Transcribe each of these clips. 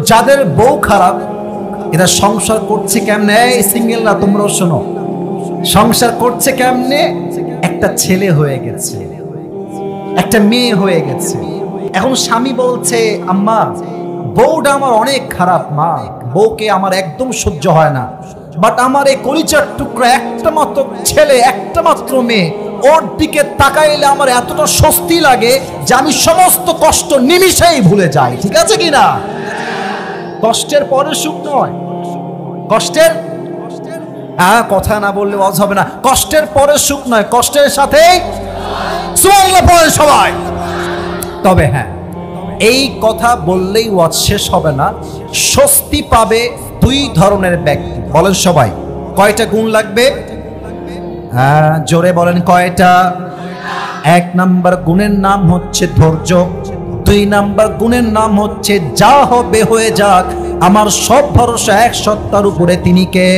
যাদের বউ খারাপ এরা সংসার করছে কেমনে? এই সিঙ্গেলরা তোমরাও শোনো, সংসার করছে কেমনে? একটা ছেলে হয়ে গেছে, একটা মেয়ে হয়ে গেছে। এখন স্বামী বলছে, আম্মা বউটা আমার অনেক খারাপ, মা বউকে আমার একদম সহ্য হয় না, বাট আমার এই কলিজার টুকরা একটা মাত্র ছেলে, একটা মাত্র মেয়ে, ওর দিকে তাকাইলে আমার এতটা স্বস্তি লাগে যে আমি সমস্ত কষ্ট নিমিষেই ভুলে যাই। ঠিক আছে কিনা? কষ্টের পরে সুখ নয়, কষ্টের কথা না বললে ওয়াজ হবে না। কষ্টের পরে সুখ নয়, কষ্টের সাথে সুবহানাল্লাহ পড়ে সবাই। তবে হ্যাঁ, এই কথা বললেই ওয়াজ শেষ হবে না। স্বস্তি পাবে দুই ধরনের ব্যক্তি। বলেন সবাই, কয়টা গুণ লাগবে? হ্যাঁ, জোরে বলেন কয়টা? এক নাম্বার গুণের নাম হচ্ছে ধৈর্য, দুই নাম্বার গুণের নাম হচ্ছে যা হবে হয়ে যাক, আমার সব ভরসা এক সত্তার উপরে, তিনি কে?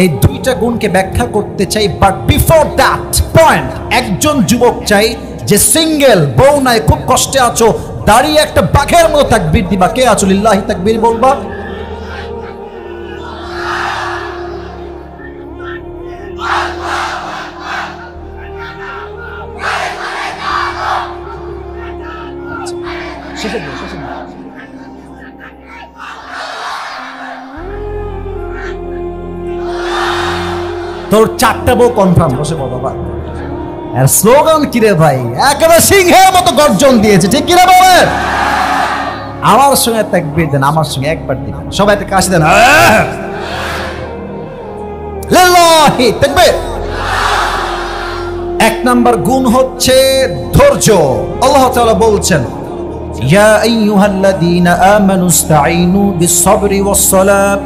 এই দুইটা গুণকে ব্যাখ্যা করতে চাই, বাট বিফোর দ্যাট পয়েন্ট একজন যুবক চাই যে সিঙ্গেল, বউ নাই, খুব কষ্টে আছো, দাঁড়িয়ে একটা বাঘের মতো তাকবীর দিবা। কে আছো? লিল্লাহি তাকবীর বলবা। তোর চারটা বউ কনফার্ম। বসে বল বাবা। আর স্লোগান কিরে ভাই, একেবারে সিংহের মতো গর্জন দিয়েছে, ঠিক কিনা বলেন? আমার সঙ্গে তাকবীর দেন, আমার সঙ্গে একবার দিন, সবাই একটা কাশি দেন। লিল্লাহি তাকবীর। এক নাম্বার গুণ হচ্ছে ধৈর্য। আল্লাহ তাআলা বলছেন, ইয়া আইয়ুহাল্লাযীনা আমানু ইসতাঈনু বিস-সাবরি ওয়াস-সালাত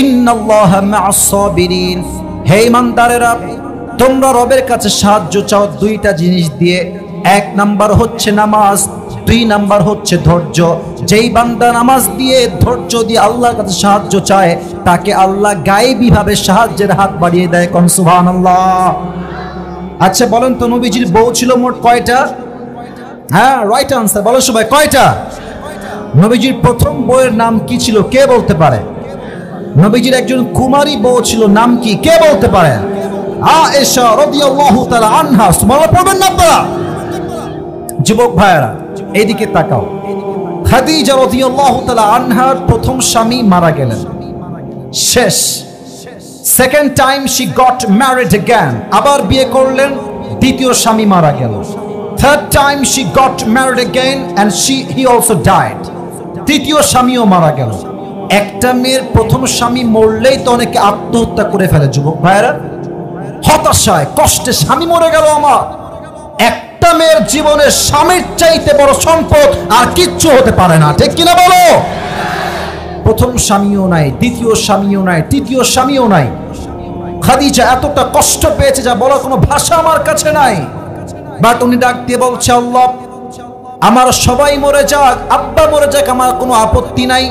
ইন্নাল্লাহা মা'আস সাবিরিন। হে ঈমানদারেরা, তোমরা রবের কাছে সাহায্য চাও দুইটা জিনিস দিয়ে। এক নাম্বার হচ্ছে নামাজ, দুই নাম্বার হচ্ছে ধৈর্য। যেই বান্দা নামাজ দিয়ে ধৈর্য দিয়ে আল্লাহর কাছে সাহায্য চায়, তাকে আল্লাহ গায়েবী ভাবে সাহায্যের হাত বাড়িয়ে দেয়। কোন সুবহানাল্লাহ। আচ্ছা বলেন তো, নবীজির বউ ছিল মোট কয়টা? হ্যাঁ, রাইট আনসার। বলো সবাই, কয়টা? নবীজির প্রথম বউয়ের নাম কি ছিল? কে বলতে পারে? নবীজির একজন কুমারী বউ ছিল, নাম কি? কে বলতে পারে? আয়েশা রাদিয়াল্লাহু তাআলা আনহা। সুবহানাল্লাহ পড়বেন না আপনারা? যুবক ভাইরা এইদিকে তাকাও। খাদিজা রাদিয়াল্লাহু তাআলা আনহার প্রথম স্বামী মারা গেলেন, শেষ। Second time she got married again, আবার বিয়ে করলেন, দ্বিতীয় স্বামী মারা গেল। Third time she got married again and he also died, তৃতীয় স্বামীও মারা গেল। একটা মেয়ের প্রথম স্বামী মরলেই তো অনেকে আত্মহত্যা করে ফেলে যুবক ভাইরা, হতাশায় কষ্টে, স্বামী মরে গেল আমার। একটা মেয়ের জীবনে স্বামীর চাইতে বড় সম্পদ আর কিচ্ছু হতে পারে না, ঠিক কিনা বলো? প্রথম স্বামীও নাই, দ্বিতীয় স্বামীও নাই, তৃতীয় স্বামীও নাই। খাদিজা এতটা কষ্ট পেয়েছে যা বলার কোনো ভাষা আমার কাছে নাই। বাট উনি ডাক দিয়ে বলছে, আল্লাহ আমার সবাই মরে যাক, আব্বা মরে যাক, আমার কোনো আপত্তি নাই,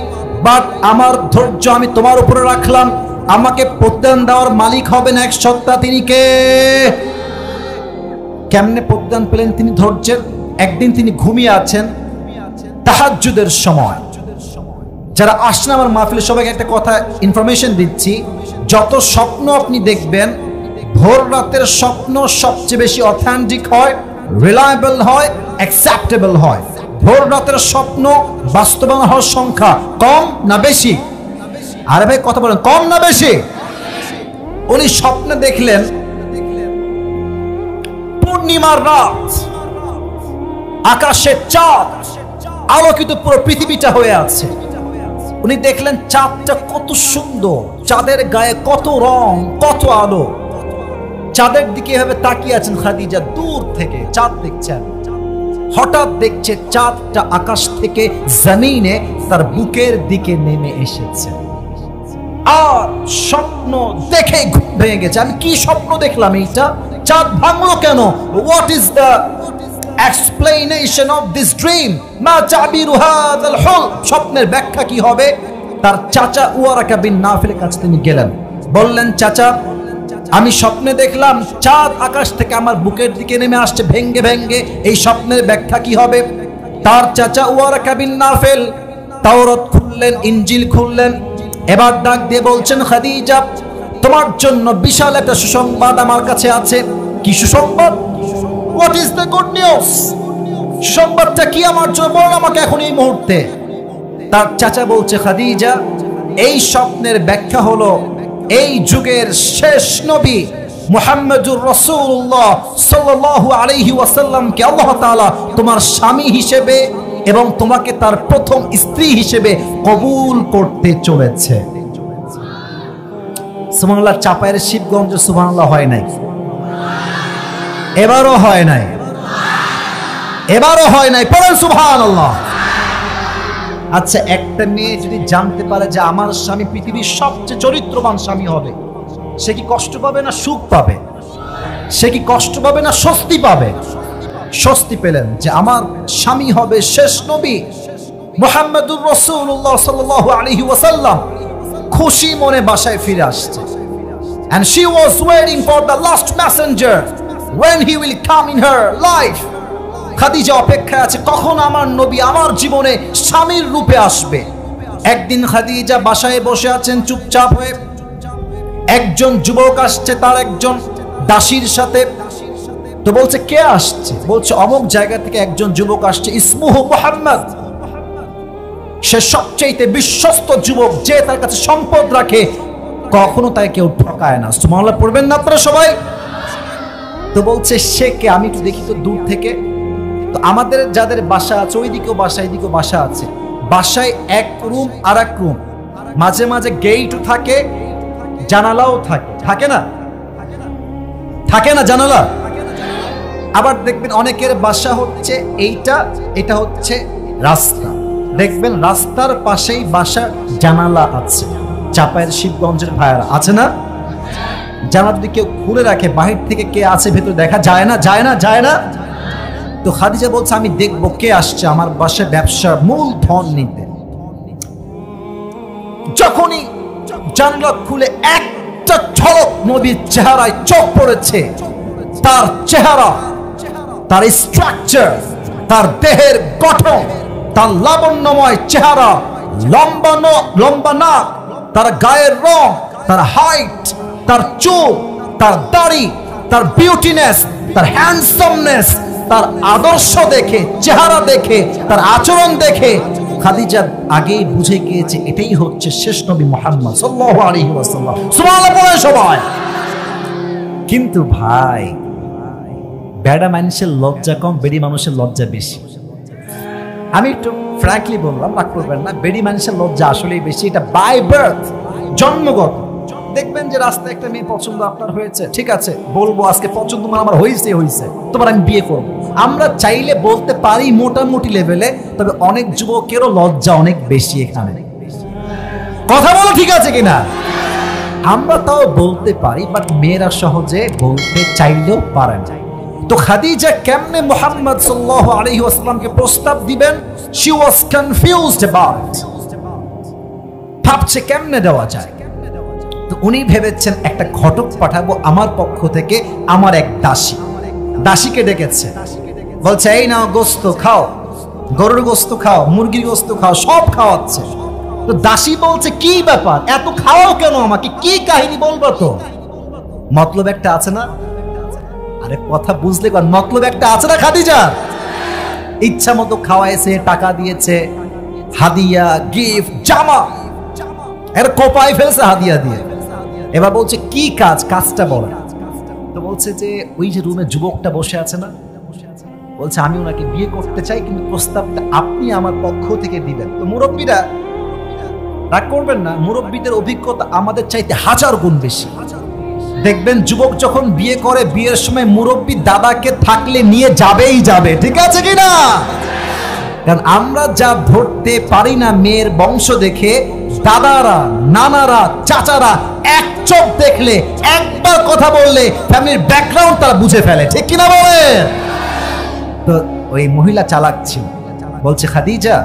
বাট আমার ধৈর্য আমি তোমার উপরে রাখলাম। আমাকে প্রদান দেওয়ার মালিক হবেন এক সত্তা, তিনি কে? কেমনে প্রদান পেলেন তিনি ধৈর্যের? একদিন তিনি ঘুমিয়ে আছেন তাহাজ্জুদের সময়। যারা আসেন আমার মাহফিলে সবাইকে একটা কথা ইনফরমেশন দিচ্ছি, যত স্বপ্ন আপনি দেখবেন, ভোর রাতের স্বপ্ন সবচেয়ে বেশি অথেন্টিক হয়, রিলায়েবল হয়, অ্যাকসেপ্টেবল হয়। ভোর রাতের স্বপ্ন বাস্তবায়ন হওয়ার সংখ্যা কম না বেশি? আরে ভাই কথা বলেন, কম না বেশি? উনি স্বপ্নে দেখলেন পূর্ণিমার রাত, আকাশে চাঁদ আলোকিত, পুরো পৃথিবীটা হয়ে আছে। উনি দেখলেন চাঁদটা কত সুন্দর, চাঁদের গায়ে কত রং, কত আলো। চাঁদের দিকে এভাবে তাকিয়ে আছেন খাদিজা, দূর থেকে চাঁদ দেখছেন। হঠাৎ দেখছে চাঁদটা আকাশ থেকে জমিনে তার বুকের দিকে নেমে এসেছে। আর স্বপ্ন দেখে ঘুম ভেঙে গেছে। আমি কি স্বপ্ন দেখলাম? এইটা চাঁদ ভাঙলো কেন? What is the explanation of this dream? মা তাবিরু হাযাল হুলম, স্বপ্নের ব্যাখ্যা কি হবে? তার চাচা ওয়ারাকা বিন নাফিলের কাছে তিনি গেলেন, বললেন, চাচা আমি স্বপ্নে দেখলাম চাঁদ আকাশ থেকে আমার বুকের দিকে নেমে আসছে ভেঙ্গে ভেঙ্গে, এই স্বপ্নের ব্যাখ্যা কি হবে? তার চাচা ওয়ারাকা বিন নাফিল তাওরাত খুললেন, ইনজিল খুললেন, এবার ডাক দিয়ে বলছেন, খাদিজা তোমার জন্য বিশাল একটা সুসংবাদ আমার কাছে আছে। কি সুসংবাদ? What is the good news? সুসংবাদটা কি আমার জন্য? বল আমাকে এখন এই মুহূর্তে। তার চাচা বলছে, খাদিজা এই স্বপ্নের ব্যাখ্যা হলো এই যুগের শেষ নবী মুহাম্মদুর রাসূলুল্লাহ সাল্লাল্লাহু আলাইহি ওয়াসাল্লামকে আল্লাহ তাআলা তোমার স্বামী হিসেবে এবং তোমাকে তার প্রথম স্ত্রী হিসেবে কবুল করতে চলেছে। সুবহানাল্লাহ। চাপায়ের শিবগঞ্জ সুবহানাল্লাহ হয় নাই, এবারও হয় নাই, এবারও হয় নাই, পড়েন সুবহানাল্লাহ। আচ্ছা, একটা মেয়ে যদি জানতে পারে যে আমার স্বামী পৃথিবীর সবচেয়ে চরিত্রবান স্বামী হবে, সে কি কষ্ট পাবে না সুখ পাবে? সে কি কষ্ট পাবে না স্বস্তি পাবে? স্বস্তি পেলেন যে আমার স্বামী হবে শেষ নবী মুহাম্মদুর রাসূলুল্লাহ সাল্লাল্লাহু আলাইহি ওয়াসাল্লাম। খুশি মনে বাসায় ফিরে আসছে। And she was waiting for the last messenger when he will come in her life. Khadija অপেক্ষায় আছে কখন আমার নবী আমার জীবনে স্বামীর রূপে আসবে। একদিন খাদিজা বাসায় বসে আছেন চুপচাপ হয়ে, একজন যুবক আসছে তার একজন দাসীর সাথে। তো বলছে, কে আসছে? বলছে, অমুক জায়গা থেকে একজন যুবক আসছে, ইসমুহু মুহাম্মদ। সে সবচেয়ে বিশ্বস্ত যুবক, যে তার কাছে সম্পদ রাখে, কখনো তাকে কেউ ঠকায় না। সুবহানাল্লাহ পড়বেন না আপনারা সবাই? তো বলছে, সে কে? আমি একটু দেখি তো দূর থেকে। তো আমাদের যাদের বাসা আছে ওইদিকেও বাসা, এইদিকেও বাসা আছে, বাসায় এক রুম আর এক রুম, মাঝে মাঝে গেটও থাকে, জানালাও থাকে, থাকে না? থাকে না জানালা? আবার দেখবেন অনেকের বাসা হচ্ছে এইটা, এটা হচ্ছে রাস্তা, দেখবেন রাস্তার পাশেই বাসার জানালা আছে। চাপায়ের শিবগঞ্জের ভাইয়ারা আছে না? জানালা যদি কেউ খুলে রাখে, বাহির থেকে কে আছে ভেতর দেখা যায় না, যায় না, যায় না। তো খাদিজা বলছে, আমি দেখবো কে আসছে আমার বাসায় ব্যবসার মূল ধন নিতে। যখনই জানলা খুলে একটা ঝলক নবীর চেহারায় চোখ পড়েছে, তার চেহারা, তার স্ট্রাকচার, তার দেহের গঠন, তার লাবণ্যময় চেহারা, লম্বা নাক, তার গায়ের রং, তার হাইট, তার চুল, তার দাড়ি, তার বিউটিনেস, তার হ্যান্ডসামনেস, তার আদর্শ দেখে, চেহারা দেখে, তার আচরণ দেখে খাদিজা আগেই বুঝে গিয়েছে এটাই হচ্ছে শেষ নবী মুহাম্মদ সাল্লাল্লাহু আলাইহি ওয়াসাল্লাম। সুবহানাল্লাহ বলেন সবাই। কিন্তু ভাই, বেড়া মানুষের লজ্জা কম, বেড়ি মানুষের লজ্জা বেশি। আমি একটু ফ্র্যাঙ্কলি বললাম, রাগ করবেন না, বেড়ি মানুষের লজ্জা আসলেই বেশি। এটা বাই বার্থ, জন্মগত। দেখবেন যে রাস্তায় একটা মেয়ে পছন্দ আপনার হয়েছে, ঠিক আছে, বলবো আজকে পছন্দ আমার হয়েছে, তোমার আমি বিয়ে করবো। আমরা চাইলে বলতে পারি মোটামুটি লেভেলে, তবে অনেক যুবকেরও লজ্জা অনেক বেশি এখানে। কথা বলো ঠিক আছে কিনা? আমরা তাও বলতে পারি, বাট মেয়েরা সহজে বলতে চাইলেও পারে না। তো খাদিজা কেমনে মুহাম্মদ সাল্লাল্লাহু আলাইহি ওয়াসাল্লামকে প্রস্তাব দিবেন? শি ওয়াজ কনফিউজড অ্যাবাউট, ভাবছে কেমনে দেওয়া যায়। তো উনি ভেবেছেন একটা ঘটক পাঠাবো আমার পক্ষ থেকে, আমার এক দাসীকে ডেকেছে, বলছে এই নাও গোস্ত খাও, গরুর গোস্ত খাও, মুরগির গোস্ত খাও, সব খাওয়াচ্ছে। তো দাসী বলছে, কি ব্যাপার, এত খাওয়াও কেন আমাকে, কি কাহিনী বলবো তো? মতলব একটা আছে না? আরে কথা বুঝলে কোন মতলব একটা আছে না? খাদিজা ইচ্ছা মতো খাওয়াইছে, টাকা দিয়েছে, হাদিয়া, গিফট, জামা, এর কোপায় ফেলছে হাদিয়া দিয়ে। এবার বলছে কি কাজ, কাজটা বলে। তো বলছে যে ওই যে রুমে যুবকটা বসে আছে না, বলছে আমি ওনাকে বিয়ে করতে চাই, কিন্তু প্রস্তাবটা আপনি আমার পক্ষ থেকে দিবেন। তো মুরব্বীরা রাগ করবেন না, মুরব্বীদের অভিজ্ঞতা আমাদের চাইতে 1000 গুণ বেশি। দেখবেন যুবক যখন বিয়ে করে, বিয়ের সময় মুরব্বী দাদাকে থাকলে নিয়ে যাবেই যাবে, ঠিক আছে কিনা? কারণ আমরা যা ধরতে পারি না মেয়ের বংশ দেখে, দাদারা, নানারা, চাচারা এক চোখ দেখলে, একবার কথা বললে ফ্যামিলির ব্যাকগ্রাউন্ড তারা বুঝে ফেলে, ঠিক কিনা বলে? তো ওই মহিলা চালাক ছিল, বলছে খাদিজা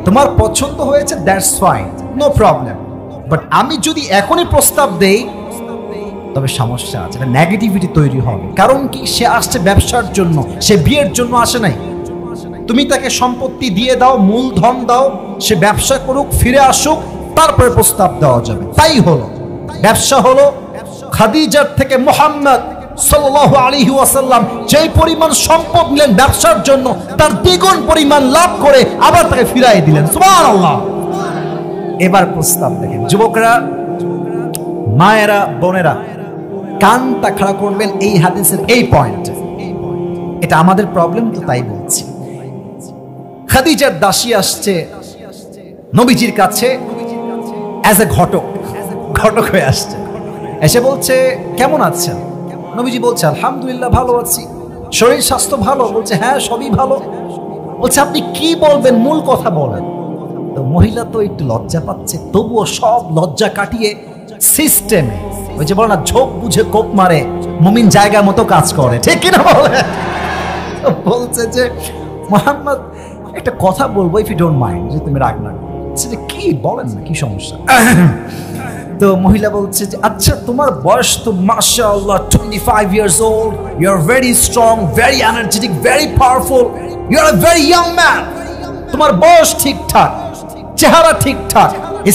তোমার পছন্দ হয়েছে, that's fine, no problem, but আমি যদি এখনই প্রস্তাব দেই তবে সমস্যা আছে, নেগেটিভিটি তৈরি হবে। কারণ কি, সে আসছে ব্যবসার জন্য, সে বিয়ের জন্য আসে নাই। তুমি তাকে সম্পত্তি দিয়ে দাও, মূলধন দাও, সে ব্যবসা করুক, ফিরে আসুক, তারপরে প্রস্তাব দেওয়া যাবে। তাই হলো, ব্যবসা হলো। খাদিজার থেকে মুহাম্মদ সাল্লাল্লাহু আলাইহি ওয়াসাল্লাম যেই পরিমাণ সম্পদ নিলেন ব্যবসার জন্য, তার দ্বিগুণ পরিমাণ লাভ করে আবার তাকে ফিরাই দিলেন। সুবহানাল্লাহ। এবার প্রস্তাব দেখেন যুবকরা, মায়েরা, বোনেরা, কানটা খাড়া করবেন এই হাদিসের এই পয়েন্ট। এটা আমাদের প্রবলেম তো, তাই বলছি। খাদিজার দাসী আসছে নবীজির কাছে অ্যাজ এ ঘটক হয়ে আসছে। এসে বলছে, কেমন আছেন? নবীজি বলছে, আলহামদুলিল্লাহ ভালো আছি। শরীর স্বাস্থ্য ভালো? বলছে, হ্যাঁ সবই ভালো। বলছে, আপনি কি বলবেন, মূল কথা বলেন। তো মহিলা তো একটু লজ্জা পাচ্ছে, তবুও সব লজ্জা কাটিয়ে সিস্টেমে, ওই যে বলে না, ঝোঁক বুঝে কোপ মারে, মুমিন জায়গা মতো কাজ করে, ঠিক কিনা বলে? বলছে যে, মুহাম্মদ একটা কথা বলবো, ইফ ইউ ডোন্ট মাইন্ড, যে তুমি রাগ না করো। কি বলেন না, কি সমস্যা? তো মহিলা বলছে যে, আচ্ছা তোমার বয়স তো মাশাআল্লাহ 25 years old, you are very strong, very energetic, very powerful, you are a very young man. তোমার বয়স ঠিকঠাক, চেহারা ঠিকঠাক,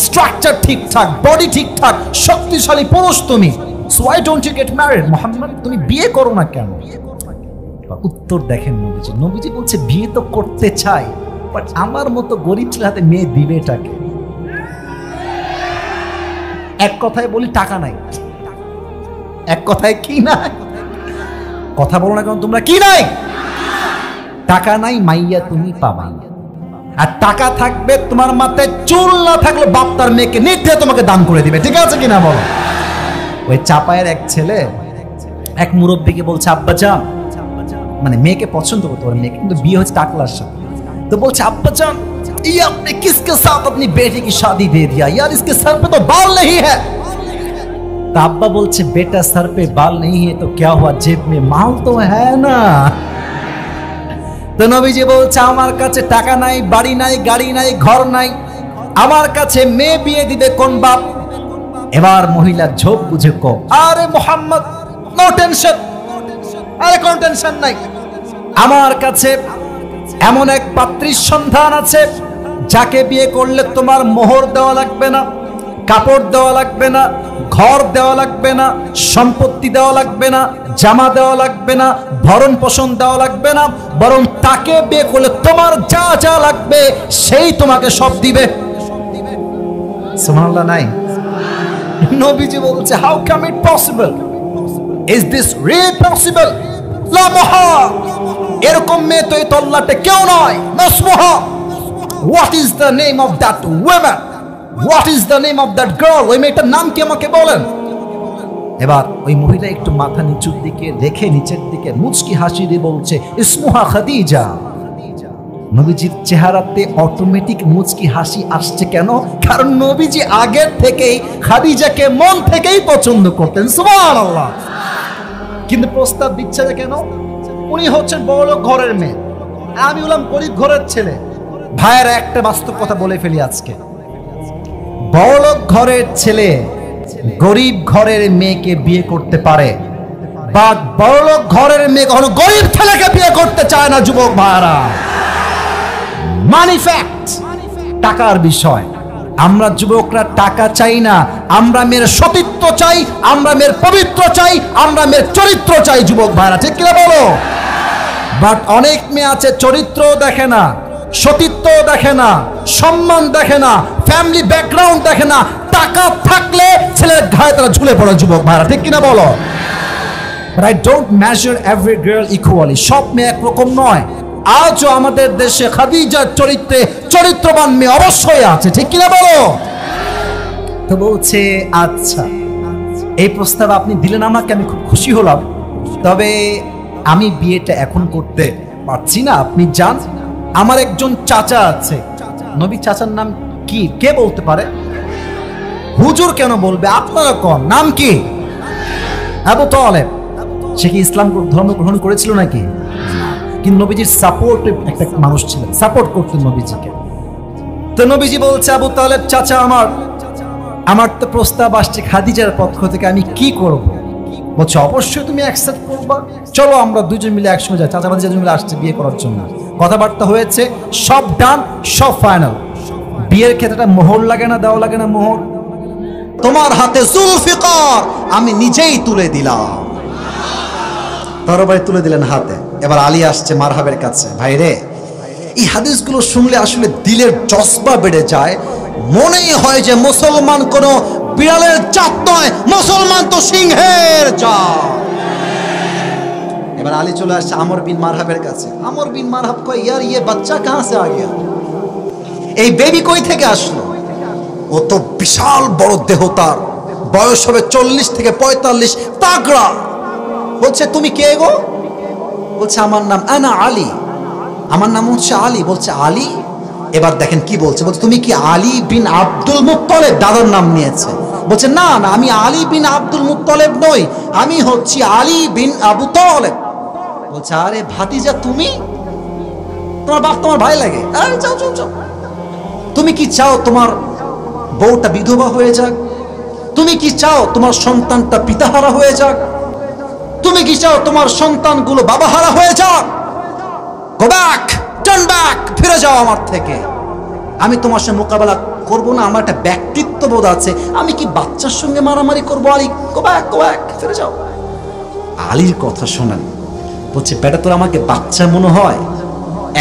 স্ট্রাকচার ঠিকঠাক, বডি ঠিকঠাক, শক্তিশালী পুরুষ তুমি। So why don't you get married, Muhammad? তুমি বিয়ে করো না কেন? উত্তর দেখেন নবীজি বলছে, বিয়ে তো করতে চাই, বাট আমার মতো গরিব ছেলে হাতে মেয়ে দিবে এটাকে। এক কথায় বলি, টাকা নাই। এক কথায় কি নাই? কথা বলো না কেন তোমরা, কি নাই? টাকা নাই, মাইয়া তুমি পাবা। আর টাকা থাকবে, তোমার মাথায় চুল না থাকলে বাপ তার মেয়েকে নির্দেশ তোমাকে দান করে দিবে, ঠিক আছে কিনা বলো? ওই চাপায়ের এক ছেলে এক মুরব্বীকে বলছে, আব্বাজান, মানে মেয়েকে পছন্দ করতে পারে, মেয়ে কিন্তু বিয়ে হচ্ছে টাকলার সাথে। तो बोलছে अब्बाजान ये आपने किसके साथ अपनी बेटी की शादी दे दिया यार, इसके सर पे तो बाल नहीं है। तो अब्बा बोलছে बेटा सर पे बाल नहीं है तो क्या हुआ, जेब में माल तो है ना। তো নবীজি বলছে আমার কাছে টাকা নাই, বাড়ি নাই, গাড়ি নাই, ঘর নাই, আমার কাছে মেয়ে বিয়ে দিবে কোন বাপ? এবার মহিলা ঝোপ বুঝে কো, আরে মোহাম্মদ নো টেনশন, আরে কোন টেনশন নাই, আমার কাছে এমন এক পাত্রীর সন্ধান আছে যাকে বিয়ে করলে তোমার মোহর দেওয়া লাগবে না, কাপড় দেওয়া লাগবে না, ঘর দেওয়া লাগবে না, সম্পত্তি দেওয়া লাগবে না, জামা দেওয়া লাগবে না, ভরণ পোষণ দেওয়া লাগবে না, বরং তাকে বিয়ে করলে তোমার যা যা লাগবে সেই তোমাকে সব দিবে। সুবহানাল্লাহ নাই? নবীজি বলছে how come it possible, is this really possible? লা মুহাল, এরকম মেয়ে তো এই তল্লাটে কেউ নয়। নাসমুহা, what is the name of that woman, what is the name of that girl, ওই মেয়েটার নাম কি আমাকে বলেন। এবার ওই মহিলা একটু মাথা নিচুর দিকে রেখে নিচের দিকে মুচকি হাসি দিয়ে বলছে ইসমুহা খাদিজা। নবীজির চেহারাতে অটোমেটিক মুচকি হাসি আসছে কেন? কারণ নবীজি আগের থেকেই খাদিজাকে মন থেকেই পছন্দ করতেন। সুবহানাল্লাহ। কিন্তু প্রস্তাব দিচ্ছে না কেন? উনি হচ্ছেন বড়লোক ঘরের মেয়ে, আমি হলাম গরিব ঘরের ছেলে। ভাইয়ের একটা বাস্তব কথা বলে ফেলি আজকে, বড়লোক ঘরের ছেলে গরিব ঘরের মেয়েকে বিয়ে করতে পারে, বাট বড়লোক ঘরের মেয়ে কখনো গরিব ছেলেকে বিয়ে করতে চায় না। যুবক ভাইরা, মানি ফ্যাক্ট, টাকার বিষয়। আমরা যুবকরা টাকা চাই না, আমরা মেয়ের সতীত্ব চাই, আমরা মেয়ের পবিত্র চাই, আমরা মেয়ের চরিত্র চাই। যুবক ভাইরা ঠিক কিনা বলো? বাট অনেক মেয়ে আছে চরিত্র দেখে না, সতীত্ব দেখে না, সম্মান দেখে না, ফ্যামিলি ব্যাকগ্রাউন্ড দেখে না, টাকা থাকলে ছেলের ঘাড়ে তারা ঝুলে পড়ে। যুবক ভাইরা ঠিক কিনা বলো? But I don't measure every girl equally, সব মেয়ে একরকম নয়। আজও আমাদের দেশে খাদিজার চরিত্রে চরিত্রবান মেয়ে অবশ্যই আছে, ঠিক কিনা বলো? তো বলছে আচ্ছা এই প্রস্তাব আপনি দিলেন আমাকে, আমি খুব খুশি হলাম, তবে আমি বিয়েটা এখন করতে পারছি না, আপনি যান। আমার একজন চাচা আছে। নবী চাচার নাম কি কে বলতে পারে? হুজুর কেন বলবে, আপনারা কোন নাম কি? আবু তালেব। সে কি ইসলাম ধর্ম গ্রহণ করেছিল নাকি? কিন্তু নবীজির সাপোর্ট একটা মানুষ ছিলেন, সাপোর্ট করতেন নবীজিকে। তো নবীজি বলছে আবু তালেব চাচা আমার তো প্রস্তাব আসছে খাদিজার পক্ষ থেকে, আমি কি করব? বলছে অবশ্যই তুমি অ্যাকসেপ্ট করবা, চলো আমরা দুজন মিলে একসঙ্গে যাই। চাচাবাদি দুজন মিলে আসছে বিয়ে করার জন্য, কথাবার্তা হয়েছে, সব ডান, সব ফাইনাল। বিয়ের ক্ষেত্রে মোহর লাগে না, দেওয়া লাগে না মোহর? তোমার হাতে জুলফিকার আমি নিজেই তুলে দিলাম। তরবারি তুলে দিলেন হাতে। এবার আলী আসছে মারহাবের কাছে। ভাই রে, এই হাদিসগুলো শুনলে আসলে দিলের জজবা বেড়ে যায়, মনেই হয় যে মুসলমান কোনো বিড়ালের জাত নয়, মুসলমান তো সিংহের জাত। এবার আলী চলে আসছে আমর বিন মারহাবের কাছে। আমর বিন মারহাব কয়, ইয়ার ইয়ে বাচ্চা কাহা সে আ গয়া, এই বেবি কই থেকে আসলো? ও তো বিশাল বড় দেহ, তার বয়স হবে 40 থেকে 45, তাগড়া। বলছে তুমি কে গো? বলছে আমার নাম আনা আলী, আমার নাম হচ্ছে আলী। বলছে আলী? এবার দেখেন কি বলছে, বলছে তুমি কি আলী বিন আব্দুল মুত্তালিব? দাদার নাম নিয়েছে। বলছে না না, আমি আলী বিন আব্দুল মুত্তালিব নই, আমি হচ্ছি আলী বিন আবু তালেব। বলছে আরে ভাতিজা তুমি, তোমার বাপ তোমার ভাই লাগে? আরে যাও যাও যাও। তুমি কি চাও তোমার বউটা বিধবা হয়ে যাক? তুমি কি চাও তোমার সন্তানটা পিতাহারা হয়ে যাক? তুমি কি চাও তোমার সন্তানগুলো বাবাহারা হয়ে যাক? গো ব্যাক, টার্ন ব্যাক, ফিরে যাও আমার থেকে। আমি তোমার সঙ্গে মোকাবেলা করব না, আমার একটা ব্যক্তিত্ব বোধ আছে, আমি কি বাচ্চার সঙ্গে মারামারি করবো? আলী গো ব্যাক, ফিরে যাও। আলীর কথা শোনেন, বলছে বেটা তোর আমাকে বাচ্চা মনে হয়?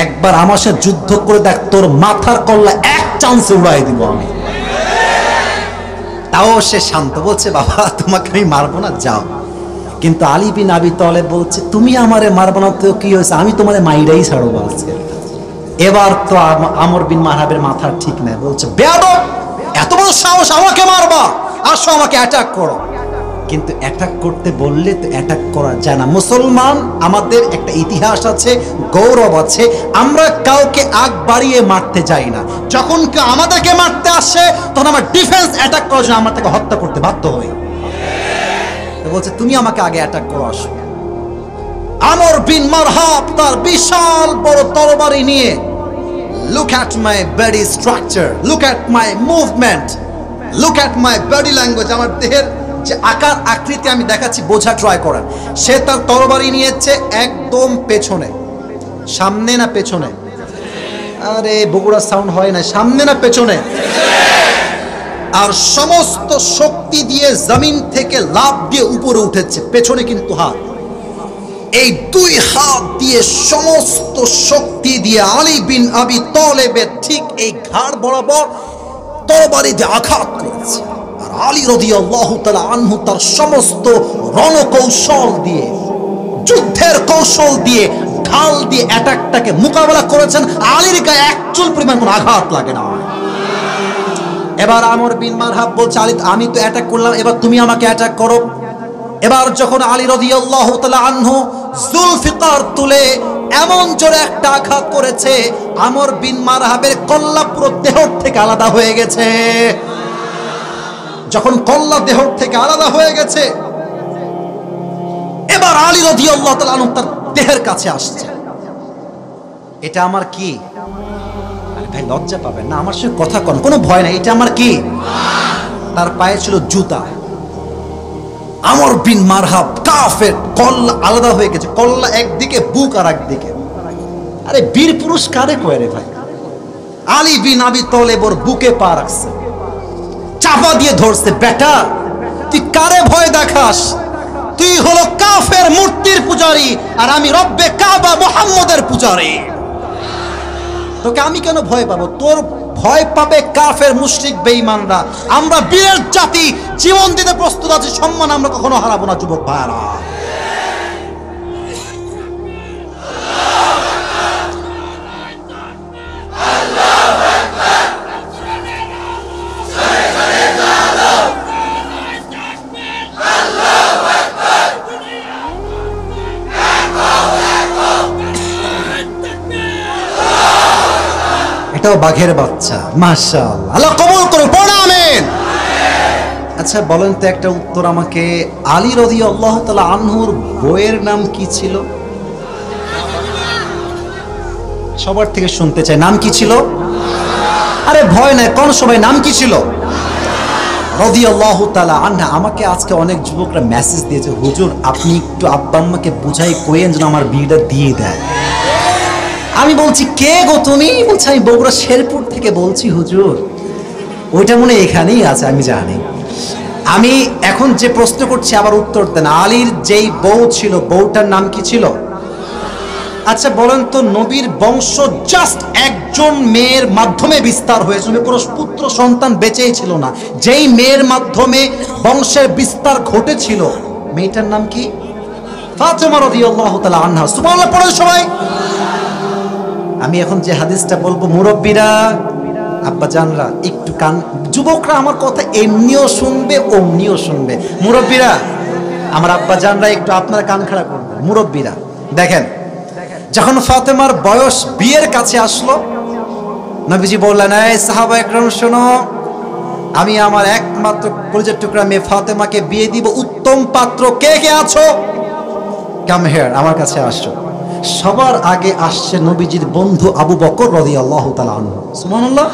একবার আমার সাথে যুদ্ধ করে দেখ, তোর মাথার কল্লা এক চান্সে উড়াই দিব আমি। তাও সে শান্ত, বলছে বাবা তোমাকে আমি মারবো না, যাও। কিন্তু আলী বিন আবি তালেব বলছে তুমি আমারে মারবো না তো কি হয়েছে, আমি তোমারে মাইরাই ছাড়বো আজকে। এবার তো আমর বিন মারহাবের মাথা ঠিক নাই, বলছে বেয়াদব, এত বড় সাহস আমাকে মারবা, আসো আমাকে অ্যাটাক করো। কিন্তু অ্যাটাক করতে বললে তো অ্যাটাক করা যায় না। মুসলমান আমাদের একটা ইতিহাস আছে, গৌরব আছে, আমরা কাউকে আগ বাড়িয়ে মারতে যাই না। যখন কেউ আমাদেরকে মারতে আসে তখন আমরা ডিফেন্স অ্যাটাক করার জন্য আমরা তাকে হত্যা করতে বাধ্য হই। বলছে তুমি আমাকে আগে অ্যাটাক করো, আসো। আমর বিন মারহাব তার বিশাল বড় তরবারি নিয়ে, look at my body structure, look at my movement, look at my body language, আমার দেহের যে আকার আকৃতি আমি দেখাচ্ছি বোঝা ট্রাই করেন। সে তার তরবারি নিয়েছে একদম পেছনে, সামনে না পেছনে? আরে বগুড়া সাউন্ড হয় না, সামনে না পেছনে? আর সমস্ত শক্তি দিয়ে জমিন থেকে লাফ দিয়ে উপরে উঠেছে, পেছনে কিন্তু হাত। এই দুই হাত দিয়ে সমস্ত শক্তি দিয়ে আলী বিন আবি তালেবের ঠিক এই ঘাড় বরাবর তরবারি দিয়ে আঘাত করেছে। আর আলী রাদিয়াল্লাহু তাআলা আনহু তার সমস্ত রণকৌশল দিয়ে, যুদ্ধের কৌশল দিয়ে, ঢাল দিয়ে অ্যাটাকটাকে মোকাবেলা করেছেন। আলীর গায়ে এক চুল পরিমাণ কোনো আঘাত লাগে না। এবার আমর বিন মারহাব বলছে আলী আমি তো অ্যাটাক করলাম, এবার তুমি আমাকে অ্যাটাক করো। এবার যখন আলী রাদিয়াল্লাহু তাআলা আনহু জুলফিকার তুলে এমন জোরে একটা আঘাত করেছে, আমর বিন মারহাবের কল্লা পুরো দেহ থেকে আলাদা হয়ে গেছে। যখন কল্লা দেহ থেকে আলাদা হয়ে গেছে, এবার আলী রাদিয়াল্লাহু তাআলা আনহু তার দেহের কাছে আসছে। এটা আমার কি? ভাই লজ্জা পাবেন না, আমার সঙ্গে কথা কন, কোনো ভয় নাই, এটা আমার কি? তার পায়ে ছিল জুতা। আমর বিন মারহাব কাফের, কল্লা আলাদা হয়ে গেছে, কল্লা একদিকে, বুক আর একদিকে। আরে বীর পুরুষ কারে কয় রে ভাই? আলী বিন আবি তালেব ওর বুকে পা রাখছে, চাপা দিয়ে ধরছে। বেটা তুই কারে ভয় দেখাস? তুই হলো কাফের মূর্তির পূজারী, আর আমি রব্বে কাবা মুহাম্মদের পূজারী। তোকে আমি কেন ভয় পাবো? তোর ভয় পাবে কাফের মুশরিক বেঈমানরা। আমরা বীরের জাতি, জীবন দিতে প্রস্তুত আছি, সম্মান আমরা কখনো হারাবো না যুবক ভাইরা। এটাও বাঘের বাচ্চা, মাশাআল্লাহ, আল্লাহ কবুল করুন, পড়া আমিন। আচ্ছা বলেন তো একটা উত্তর আমাকে, আলী রাদিয়াল্লাহু তাআলা আনহুর বইয়ের নাম কি ছিল? সবার থেকে শুনতে চাই, নাম কি ছিল? আরে ভয় নাই, কোন সবাই নাম কি ছিল? রাদিয়াল্লাহু তাআলা আনহা। আমাকে আজকে অনেক যুবকরা মেসেজ দিয়েছে, হুজুর আপনি একটু আব্বা আম্মাকে বুঝাই কইেন যেন আমার বিয়েটা দিয়ে দেয়। আমি বলছি কে গো তুমি? বলছে আমি বগুড়া শেরপুর থেকে বলছি হুজুর। ওইটা মনে এখানেই আছে, আমি জানি। আমি এখন যে প্রশ্ন করছি আবার উত্তর দেন। আলীর যেই বউ ছিল, বউটার নাম কি ছিল? আচ্ছা বলেন তো, নবীর বংশ জাস্ট একজন মেয়ের মাধ্যমে বিস্তার হয়েছে, কোনো পুত্র সন্তান বেঁচেই ছিল না। যেই মেয়ের মাধ্যমে বংশের বিস্তার ঘটেছিল, মেয়েটার নাম কি? ফাতেমা রাদিয়াল্লাহু তাআলা আনহা। সুবহানাল্লাহ পড়েন সবাই। আমি এখন যে হাদিসটা বলবো, মুরব্বীরা, আব্বা জানরা একটু কান, যুবকরা আমার কথা এমনিও শুনবে অমনিও শুনবে। মুরব্বীরা, আমার আব্বা জানরা একটু আপনার কান খাড়া করবেন। মুরব্বীরা দেখেন, যখন ফাতেমার বয়স বিয়ের কাছে আসলো, নবীজি বললেন, এই সাহাবা একরাম শোনো, আমি আমার একমাত্র কলিজার টুকরা মেয়ে ফাতেমাকে বিয়ে দিব। উত্তম পাত্র কে কে আছো? কাম হিয়ার, আমার কাছে আসো। সবার আগে আসছে নবীজির বন্ধু আবু বকর রাদিয়াল্লাহু তাআলা আনহু। সুবহানাল্লাহ।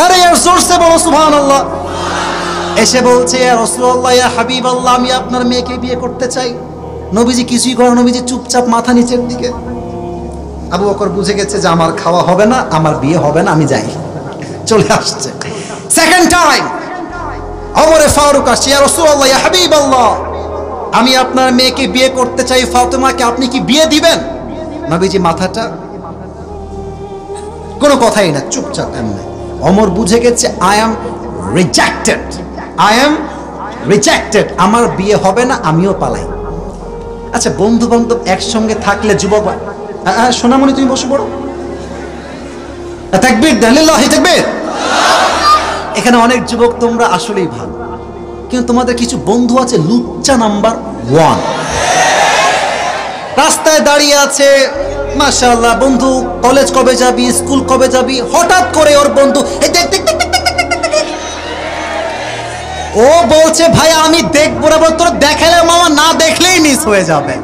আরে ইয়ার জোরসে বলো সুবহানাল্লাহ। এসে বলছে, ইয়া রাসূলুল্লাহ, ইয়া হাবিবাল্লাহ, আমি আপনার মেয়েকে বিয়ে করতে চাই। নবীজি কিছুই করে, নবীজি চুপচাপ মাথা নিচের দিকে। আবু বকর বুঝে গেছে যে আমার খাওয়া হবে না, আমার বিয়ে হবে না, আমি যাই। চলে আসছে সেকেন্ড টাইম। ওমরে ফারুক আসছে, ইয়া রাসূলুল্লাহ, ইয়া হাবিবাল্লাহ, আমি আপনার মেয়েকে বিয়ে করতে চাই, ফাতেমাকে আপনি কি বিয়ে দিবেন? নবীজি মাথাটা, কোনো কথাই না, চুপচাপ এমনি। ওমর বুঝে গেছে I am rejected, I am rejected, আমার বিয়ে হবে না, আমিও পালাই। আচ্ছা বন্ধু বান্ধব একসঙ্গে থাকলে যুবক, সোনামণি তুমি বসে পড়ো, তাকবীর দেন, লিল্লাহি তাকবীর। এখানে অনেক যুবক তোমরা আসলেই ভালো, কিন্তু তোমাদের কিছু বন্ধু আছে লুচ্চা নাম্বার 1। রাস্তায় দাঁড়িয়ে আছে, মাশাআল্লাহ, বন্ধু কলেজ কবে যাবি, স্কুল কবে যাবি, হঠাৎ করে ওর বন্ধু এই দেখ দেখ দেখ, ও বলছে ভাই আমি দেখবো না, তোর দেখালে মামা, না দেখলেই মিস হয়ে যাবে।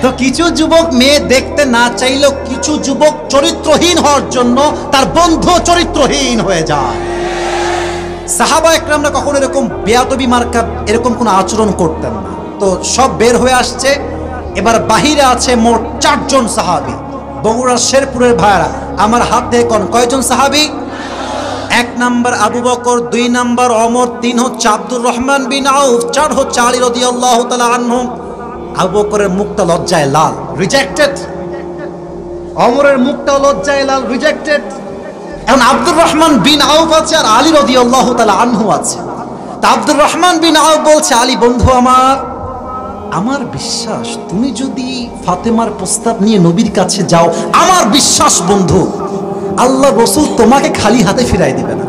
তো কিছু যুবক মেয়ে দেখতে না চাইলেও কিছু যুবক চরিত্রহীন হওয়ার জন্য তার বন্ধু চরিত্রহীন হয়ে যায়। সাহাবা একরামরা কখনো এরকম বেয়াদবি মার্কা এরকম কোনো আচরণ করতেন না। তো সব বের হয়ে আসছে, এবার বাহিরে আছে মোট 4 জন সাহাবী, বগুড়ার শেরপুরের ভাইরা। আমার হাতে কোন কয়জন সাহাবী? 1 নাম্বার আবু বকর, 2 নাম্বার ওমর, 3 হচ্ছে আব্দুর রহমান বিন আউফ, 4 হচ্ছে আলী রাদিয়াল্লাহু তাআলা আনহু। আবু বকরের মুখটা লজ্জায় লাল, রিজেক্টেড। ওমরের মুখটা লজ্জায় লাল, রিজেক্টেড। এখন আব্দুর রহমান বিন আউফ আছে আর আলী রাদিয়াল্লাহু তাআলা আনহু আছে। তা আব্দুর রহমান বিন আউফ বলছে, আলী বন্ধু আমার বিশ্বাস তুমি যদি ফাতেমার প্রস্তাব নিয়ে নবীর কাছে যাও, আমার বিশ্বাস বন্ধু আল্লাহ রাসূল তোমাকে খালি হাতে ফিরাই দিবে না।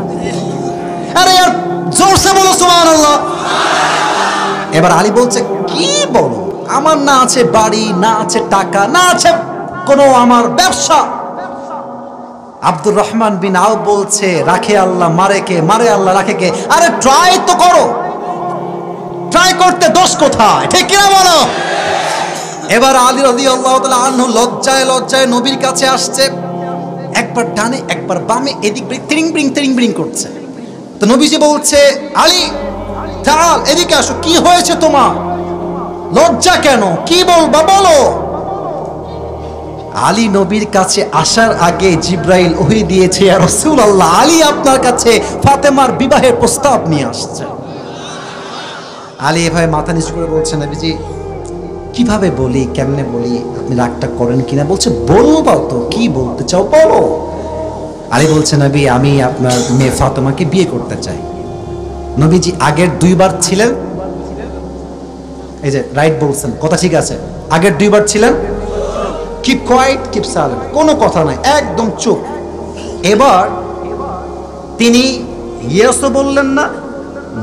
আরে यार জোরসে বলো সুবহানাল্লাহ। এবার আলী বলছে, কি বলো, আমার না আছে বাড়ি, না আছে টাকা, না আছে কোনো আমার ব্যবসা। আব্দুর রহমান বিন আউফ বলছে, রাখে আল্লাহ, মারে কে? মারে আল্লাহ, রাখে কে? আরে ট্রাই তো করো, ট্রাই করতে দোষ কোথায়, ঠিক কিনা বলো? এবার আলী রাদিয়াল্লাহু তাআলা আনহু লজ্জায় লজ্জায় নবীর কাছে আসছে, একবার ডানে একবার বামে, এদিক তিরিং বিরিং তিরিং বিরিং করছে। তো নবীজি বলছে, আলী চাল এদিকে আসো, কি হয়েছে তোমার, লজ্জা কেন, কি বলবা বলো। আলী নবীর কাছে আসার আগে জিব্রাইল ওহী দিয়েছে, ইয়া রাসূলুল্লাহ, আলী আপনার কাছে ফাতেমার বিবাহের প্রস্তাব নিয়ে আসছে। আলী এভাবে মাথা নিচু করে বলছে, নবীজি কিভাবে বলি, কেমনে বলি, আপনি রাগটা করেন কিনা? বলছে, বলবা তো, কি বলতে চাও বলো। আলী বলছে, নবী আমি আপনার মেয়ে ফাতেমাকে বিয়ে করতে চাই। নবীজি আগের 2 বার ছিলেন, এই যে রাইট বলছেন, কথা ঠিক আছে, আগের 2 বার ছিলেন কিপ কোয়াইট, কিপ সাইলেন্ট, কোনো কথা নাই, একদম চুপ। এবার তিনি ইয়েসও বললেন না,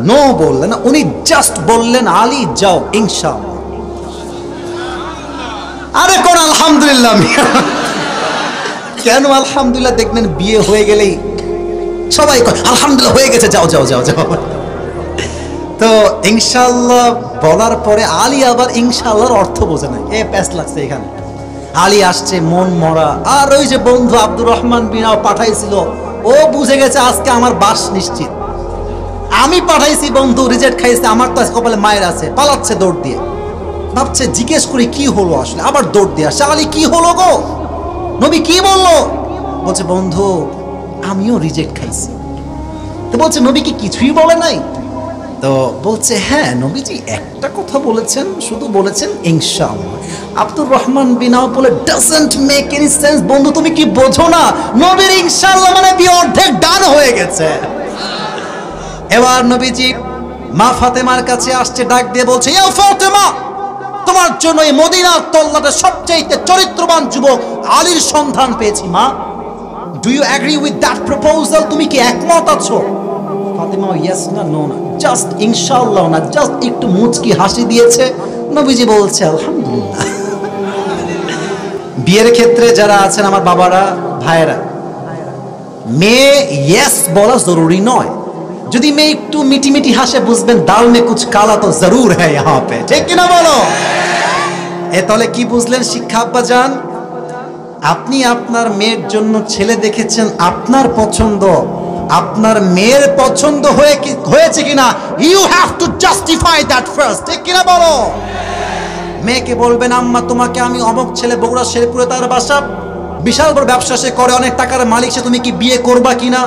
নো বললেন না, উনি জাস্ট বললেন, আলী যাও ইনশাআল্লাহ। আরে কোন আলহামদুলিল্লাহ, কেন আলহামদুলিল্লাহ? দেখবেন বিয়ে হয়ে গেলেই সবাই আলহামদুলিল্লাহ হয়ে গেছে, যাও যাও যাও যাও। তো ইনশাআল্লাহ বলার পরে আলী আবার ইনশাআল্লাহর অর্থ বোঝে না, এ প্যাস লাগছে এখানে। আলী আসছে মন মরা, আর ওই যে বন্ধু আব্দুর রহমান বিন আউফ পাঠাইছিল, ও বুঝে গেছে আজকে আমার বাস নিশ্চিত। আমি পাঠাইছি বন্ধু, রিজেক্ট খাইছে, আমার তো কপালে মায়ের আছে, পালাচ্ছে দৌড় দিয়ে। ভাবছে জিজ্ঞেস করি কি হলো আসলে, আবার দৌড় দিয়ে আসে, আলী কি হলো গো, নবী কি বললো? বলছে বন্ধু আমিও রিজেক্ট খাইছি। তো বলছে নবী কি কিছুই বলে নাই? তো বলছে হ্যাঁ নবীজি একটা কথা বলেছেন, শুধু বলেছেন ইনশাআল্লাহ। আব্দুর রহমান বিন আওফ বলে ডাজন্ট মেক এনি সেন্স, বন্ধু তুমি কি বোঝো না, নবীর ইনশাআল্লাহ মানে বিয়ে অর্ধেক ডান হয়ে গেছে। এবার নবীজি মা ফাতেমার কাছে আসছে, ডাক দিয়ে বলছে ইয়া ফাতেমা, তোমার জন্য এই মদিনার তল্লাটে সবচেয়ে চরিত্রবান যুবক আলীর সন্ধান পেয়েছি মা। Do you agree with that proposal? তুমি কি একমত আছো? ফাতেমা ইয়েস না নো না, জাস্ট ইনশাআল্লাহ না, জাস্ট একটু মুচকি হাসি দিয়েছে। নবীজি বলছে আলহামদুলিল্লাহ। বিয়ের ক্ষেত্রে যারা আছেন আমার বাবারা ভাইয়েরা, মেয়ে ইয়েস বলা জরুরি নয়। যদি মেয়ে একটু মিটি মিটি হাসে বুঝবেন দাল মে কুছ কালা তো জরুর হ্যায় ইহাঁ পে, ঠিক কিনা বলো? এ তাহলে কি বুঝলেন শিক্ষা আব্বা জান? আপনি আপনার মেয়ের জন্য ছেলে দেখেছেন আপনার পছন্দ, আপনার মেয়ের পছন্দ হয়েছে কিনা you have to justify that first, ঠিক কিনা বলো? মেয়েকে বলবেন আম্মা তোমাকে আমি অমুক ছেলে বগুড়া শেরপুরে তার বাসা, বিশাল বড় ব্যবসা সে করে, অনেক টাকার মালিক সে, তুমি কি বিয়ে করবা কিনা?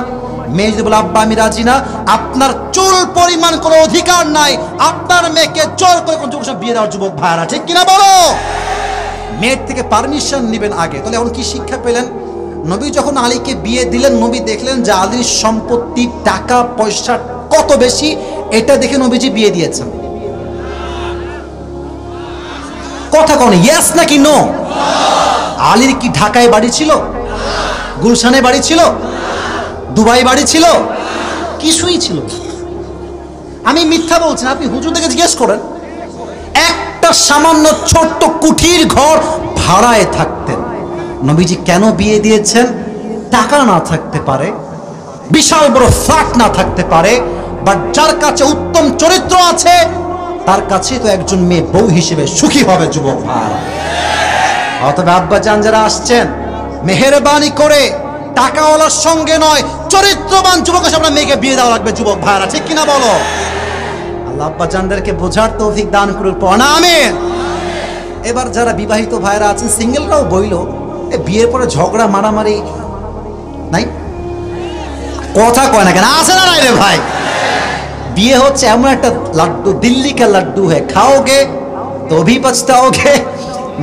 মেয়ে যদি বলে আব্বা আমি রাজি না, আপনার চুল পরিমাণ কোনো অধিকার নাই আপনার মেয়েকে জোর করে কোন যুবক বিয়ে দেওয়ার, যুবক ভাইরা, ঠিক কিনা বলো? মেয়ের থেকে পারমিশন নেবেন আগে। তাহলে এখন কি শিক্ষা পেলেন? নবী যখন আলীকে বিয়ে দিলেন, নবী দেখলেন যে আলীর সম্পত্তি টাকা পয়সা কত বেশি, এটা দেখে নবীজি বিয়ে দিয়েছেন। কথা কোন ইয়েস নাকি নো? আলীর কি ঢাকায় বাড়ি ছিল, গুলশানে বাড়ি ছিল, দুবাই বাড়ি ছিল? কিছুই ছিল। আমি মিথ্যা বলছি না, আপনি হুজুর থেকে জিজ্ঞেস করেন। একটা সামান্য ছোট্ট কুঠির ঘর ভাড়ায় থাকতেন। নবীজি কেন বিয়ে দিয়েছেন? টাকা না থাকতে পারে, বিশাল বড় ফ্ল্যাট না থাকতে পারে, বাট যার কাছে উত্তম চরিত্র আছে তার কাছে তো একজন মেয়ে বউ হিসেবে সুখী হবে যুবক ভাই। অতএব আব্বা জান যারা আসছেন, মেহেরবানি করে টাকাওয়ালার সঙ্গে নয়, চরিত্রবান যুবকের সামনে মেয়েকে বিয়ে দেওয়া লাগবে যুবক ভাইরা, ঠিক কিনা বলো? আল্লাহ আব্বা জানদেরকে বোঝার তৌফিক দান করুন, পড়া আমিন। এবার যারা বিবাহিত ভাইরা আছেন, সিঙ্গেলরাও বইল, বিয়ের পরে ঝগড়া মারামারি নাই, কথা কয় না কেন? আছে না নাই রে ভাই? বিয়ে হচ্ছে এমন একটা লাড্ডু, দিল্লি কা লাড্ডু হ্যাঁ, খাओगे तो भी पछताओगे,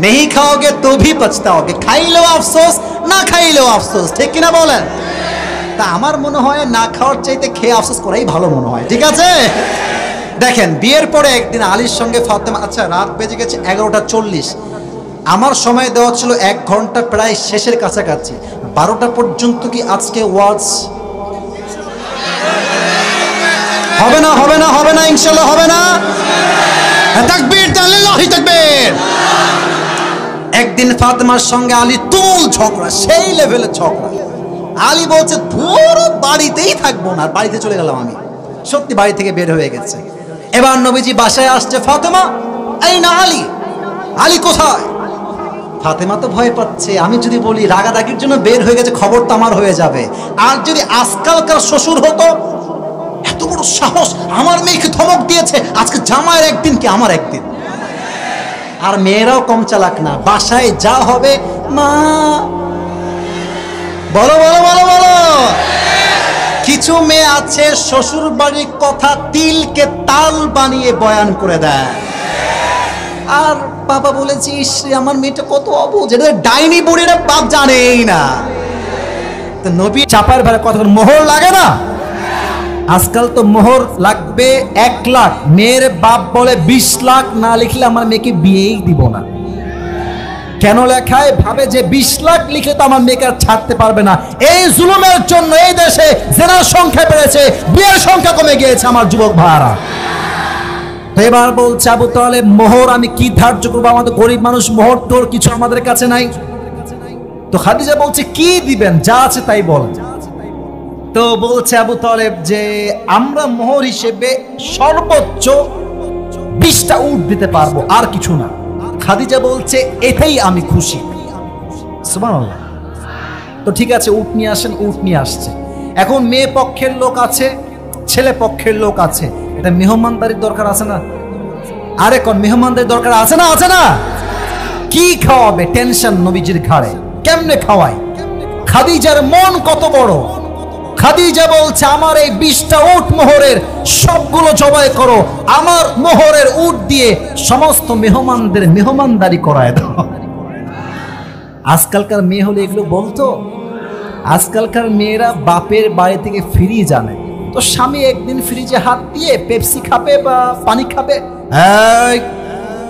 नहीं खाओगे तो भी पछताओगे, খাইলেও আফসোস না খাইলেও আফসোস, ঠিক কিনা বলেন? তা আমার মনে হয় না খাওয়ার চাইতে খেয়ে আফসোস করাই ভালো মনে হয়, ঠিক আছে? দেখেন বিয়ের পরে একদিন আলীর সঙ্গে ফাতেমা, আচ্ছা রাত বেজে গেছে 11:40, আমার সময় দেওয়া ছিল 1 ঘন্টা, প্রায় শেষের কাছাকাছি। 12টা পর্যন্ত কি আজকে ওয়াজ হবে না? হবে না? হবে না ইনশাআল্লাহ হবে না? তাকবীর আল্লাহু তাকবীর। একদিন ফাতেমার সঙ্গে আলী তুল ঝগড়া, সেই লেভেলে ঝগড়া। আলী বলছে ধুর বাড়িতেই থাকবো না, বাড়িতে চলে গেলাম আমি। সত্যি বাড়ি থেকে বের হয়ে গেছে। এবার নবীজি বাসায় আসছে, ফাতেমা এই না আলী, আলী কোথায়? ফাতেমা তো ভয় পাচ্ছে, আমি যদি বলি রাগারাগির জন্য বের হয়ে গেছে খবর তো আমার হয়ে যাবে। আর যদি আজকালকার শ্বশুর হতো, এত বড় সাহস, আমার মেয়েকে ধমক দিয়েছে, আজকে জামাইয়ের একদিন কি আমার একদিন। আর মেয়েরাও কম চালাক না, বাসায় যা হবে মা বলো বলো বলো বলো। কিছু মেয়ে আছে শ্বশুর বাড়ির কথা তিলকে তাল বানিয়ে বয়ান করে দেয়। আর বাবা বলেছিস আমার মেয়েটা কত অবুঝ, এটা ডাইনি বুড়িরা বাপ জানেই না। তো নবী চাপার ভাড়া কথা মোহর লাগে না? আজকাল তো মোহর লাগবে 1 লাখ, মেয়ের বাপ বলে 20 লাখ না লিখলে আমার মেয়েকে বিয়েই দিব না। কেন লেখায়? ভাবে যে 20 লাখ লিখে তো আমার মেয়েকে ছাড়তে পারবে না। এই জুলুমের জন্য এই দেশে জেনার সংখ্যা বেড়েছে, বিয়ের সংখ্যা কমে গিয়েছে আমার যুবক ভাইরা। এবার বলছে আবু তালেব মোহর আমি কি ধার্য করবো, আমাদের গরিব মানুষ, মোহর তোর কিছু আমাদের কাছে নাই। তো খাদিজা বলছে কি দিবেন, যা আছে তাই বল। তো বলছে আবু তালেব যে আমরা মোহর হিসেবে সর্বোচ্চ 20টা উট দিতে পারবো, আর কিছু না। খাদিজা বলছে এতেই আমি খুশি। সুবহানাল্লাহ। তো ঠিক আছে উট নিয়ে আসেন, উট নিয়ে আসছে। এখন মেয়ে পক্ষের লোক আছে, ছেলে পক্ষের লোক আছে, এটা মেহমানদারির দরকার আছে না? আরে কোন মেহমানদারির দরকার আছে না? আছে না? কি খাওয়াবে? টেনশন নবীজির ঘাড়ে। কেমনে খাওয়ায়? খাদিজার মন কত বড়! খাদিজা বলছে, আমার এই 20টা উট মোহরের সবগুলো জবাই করো, আমার মোহরের উট দিয়ে সমস্ত মেহমানদের মেহমানদারি করায় দাও। আজকালকার মেয়ে হলে এগুলো বলতো? আজকালকার মেয়েরা বাপের বাড়ি থেকে ফিরিয়ে জানে তো স্বামী একদিন ফ্রিজে হাত দিয়ে পেপসি খাবে বা পানি খাবে, এই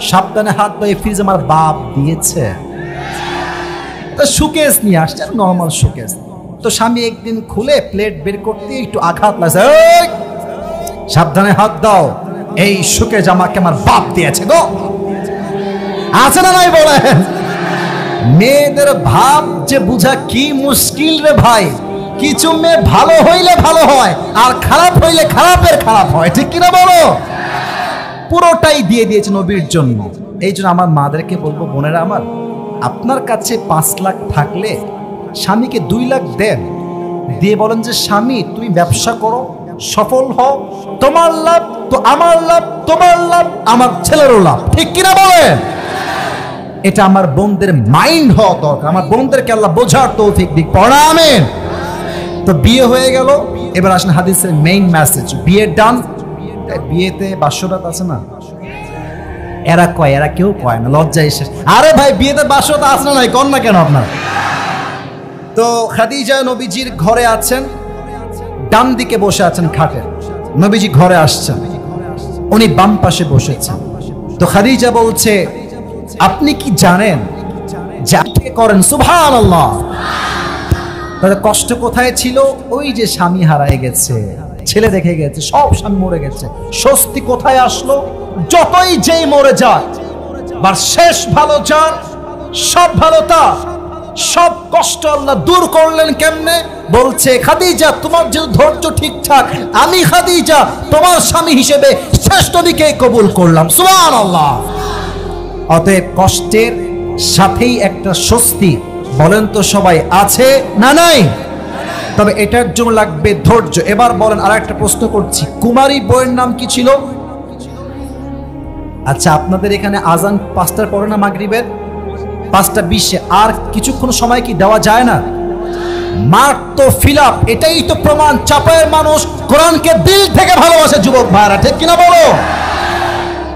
সাবধানে হাত ধুয়ে, ফ্রিজ আমার বাপ দিয়েছে। তো শোকেস নিয়ে আসছে, নর্মাল শোকেস। তো স্বামী একদিন খুলে প্লেট বের করতে একটু আঘাত লাগছে, সাবধানে হাত দাও, এই শোকেস আমাকে আমার বাপ দিয়েছে গো। আছে না নাই বলেন? মেয়েদের ভাব যে বুঝা কি মুশকিল রে ভাই। কিছু মেয়ে ভালো হইলে ভালো হয়, আর খারাপ হইলে খারাপের খারাপ হয়, ঠিক কিনা বলো? পুরোটাই দিয়ে দিয়েছে নবীর জন্য। এই জন্য আমার মাদেরকে বলবো, বোনেরা আমার, আপনার কাছে 5 লাখ থাকলে স্বামীকে 2 লাখ দেন, দিয়ে বলেন যে স্বামী তুমি ব্যবসা করো, সফল হও, তোমার লাভ তো আমার লাভ, তোমার লাভ আমার ছেলেরও লাভ, ঠিক কিনা বলেন? এটা আমার বোনদের মাইন্ড হওয়া দরকার। আমার বোনদেরকে আল্লাহ বোঝার তৌফিক দিক, পড়া আমিন। তো বিয়ে হয়ে গেল, এবার আসেন হাদিসের মেইন মেসেজ। বিয়ে ডান, বিয়েতে বাসরাত আছে না? এরা কয়, এরা কেউ কয় না, লজ্জা এসে। আরে ভাই, বিয়েতে বাসরাত আছে না? নাই কন না কেন আপনার? তো খাদিজা নবীজির ঘরে আছেন, ডান দিকে বসে আছেন খাটে। নবীজি ঘরে আসছেন, উনি বাম পাশে বসেছেন। তো খাদিজা বলছে, আপনি কি জানেন যে আপনি করেন? সুবহানাল্লাহ। তাহলে কষ্ট কোথায় ছিল? ওই যে স্বামী হারায় গেছে, ছেলে রেখে গেছে, সব স্বামী মরে গেছে। স্বস্তি কোথায় আসলো? যতই যেই মরে যাক, বার শেষ ভালো যার, সব ভালো তার। সব কষ্ট আল্লাহ দূর করলেন কেমনে? বলছে, খাদিজা তোমার যে ধৈর্য ঠিকঠাক, আমি খাদিজা তোমার স্বামী হিসেবে শ্রেষ্ঠ দিকে কবুল করলাম। সুবহানাল্লাহ। অতএব কষ্টের সাথেই একটা স্বস্তি, বলেন তো সবাই, আছে না নাই? তবে এটার জন্য লাগবে ধৈর্য। এবার বলেন, আর একটা প্রশ্ন করছি, কুমারী বইয়ের নাম কি ছিল? আচ্ছা, আপনাদের এখানে আজান 5টার পরে না মাগরিবের? 5:20। আর কিছুক্ষণ সময় কি দেওয়া যায় না? মাঠ তো ফিল আপ, এটাই তো প্রমাণ চাপায়ের মানুষ কোরআনকে দিল থেকে ভালোবাসে। যুবক ভাইরা, ঠিক কিনা বলো?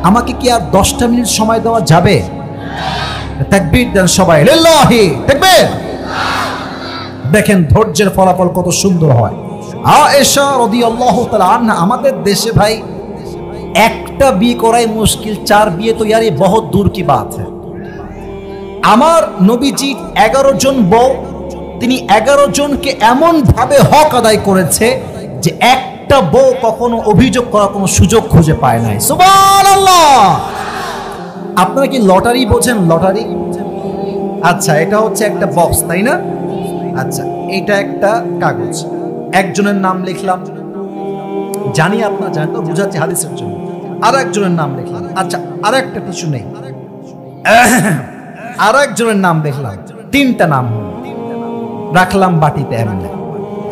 আমাকে কি আর 10টা মিনিট সময় দেওয়া যাবে? তাকবীর দেন সবাই, লিল্লাহি তাকবীর। দেখেন ধৈর্যের ফলাফল কত সুন্দর হয়। আয়েশা রাদিয়াল্লাহু তাআলা আনহা, আমাদের দেশে ভাই একটা বিয়ে করাই মুশকিল, 4 বিয়ে তো ইয়ার বহুত দূর কি বাত है। আমার নবীজি 11 জন বউ, তিনি 11 জনকে এমন ভাবে হক আদায় করেছে যে একটা বউ কখনো অভিযোগ করার কোনো সুযোগ খুঁজে পায় নাই। সুবহানাল্লাহ। আপনারা কি লটারি বোঝেন? লটারি, আচ্ছা এটা হচ্ছে একটা বক্স, তাই না? আচ্ছা, এটা একটা কাগজ, একজনের নাম লিখলাম, জানি আপনারা জানেন তো, বুঝাচ্ছি হাদিসের জন্য। আর একজনের নাম লিখলাম, আচ্ছা আর একটা কিছু নেই, আর একজনের নাম দেখলাম, 3টা নাম রাখলাম বাটিতে এমনি।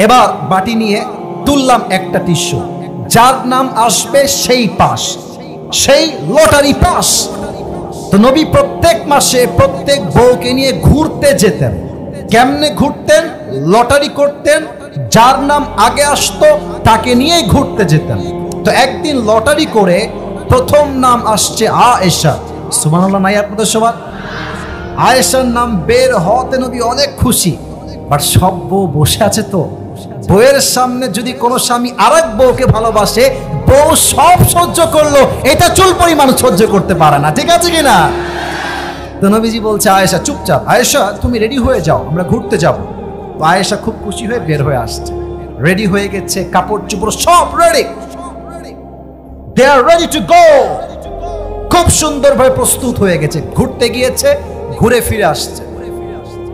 এবার বাটি নিয়ে তুললাম একটা টিস্যু, যার নাম আসবে সেই পাস, সেই লটারি পাস। তো নবী প্রত্যেক মাসে প্রত্যেক বউকে নিয়ে ঘুরতে যেতেন। কেমনে ঘুরতেন? লটারি করতেন, যার নাম আগে আসতো তাকে নিয়ে ঘুরতে যেতেন। তো একদিন লটারি করে প্রথম নাম আসছে আয়েশা। সুবহানাল্লাহ নাই আপনাদের সবার? আয়েশার নাম বের হতে নবী অনেক খুশি। বাট সব বউ বসে আছে, তো বউয়ের সামনে যদি কোনো স্বামী আরেক বউকে ভালোবাসে, বউ সব সহ্য করলো, এটা চুল পরিমাণ সহ্য করতে পারে না, ঠিক আছে কিনা? তো নবীজি বলছে, আয়েশা চুপচাপ, আয়েশা তুমি রেডি হয়ে যাও, আমরা ঘুরতে যাব। তো আয়েশা খুব খুশি হয়ে বের হয়ে আসছে, রেডি হয়ে গেছে, কাপড় চোপড় সব ready, they are ready to go. খুব সুন্দরভাবে প্রস্তুত হয়ে গেছে, ঘুরতে গিয়েছে, ঘুরে ফিরে আসছে।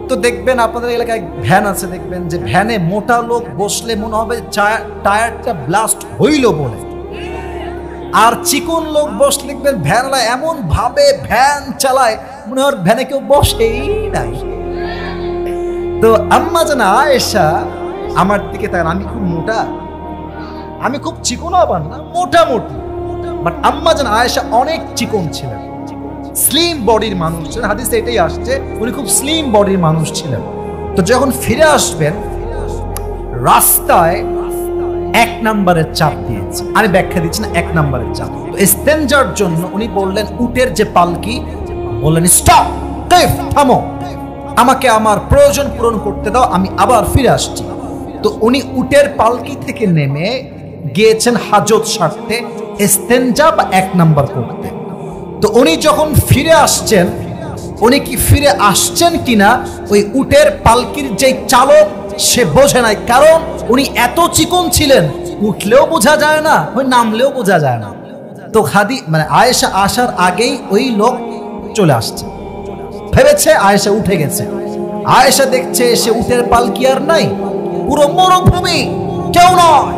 তো দেখবেন আপনাদের এলাকায় ভ্যান আছে, দেখবেন যে ভ্যানে মোটা লোক বসলে মনে হবে টায়ারটা ব্লাস্ট হইল বলে, আর চিকন লোক বসলে দেখবেন ভ্যানলা এমন ভাবে ভ্যান চালায় মনে হয় ভ্যানে কেউ বসেই নাই। তো আম্মা জানা আয়েশা আমার দিকে তাকান, আমি খুব মোটা, আমি খুব চিকন আবার না, মোটামুটি। বাট আম্মা জান আয়েশা অনেক চিকন ছিলেন, স্লিম বডির মানুষ ছিলেন। হাদিসে এটাই আসছে, উনি খুব স্লিম বডির মানুষ ছিলেন। তো যখন ফিরে আসবেন, রাস্তায় 1 নম্বরের চাপ দিয়েছে। আমি ব্যাখ্যা দিচ্ছি না, 1 নম্বরের চাপ। তো ইস্তেনজার জন্য উনি বললেন উটের যে পালকি, বললেন স্টপ, থামো, আমাকে আমার প্রয়োজন পূরণ করতে দাও, আমি আবার ফিরে আসছি। তো উনি উটের পালকি থেকে নেমে গিয়েছেন হাজত সারতে, ইস্তেনজা বা 1 নম্বর করতে। তো উনি যখন ফিরে আসছেন, উনি কি ফিরে আসছেন কিনা ওই উটের পালকির যে চালক সে বোঝে নাই, কারণ উনি এত চিকন ছিলেন, উঠলেও বোঝা যায় না, ওই নামলেও বোঝা যায় না। তো আয়েশা আসার আগেই ওই লোক চলে আসছে, ভেবেছে আয়েশা উঠে গেছে। আয়েশা দেখছে সে উটের পালকি আর নাই, পুরো মরুভূমি, কেউ নয়।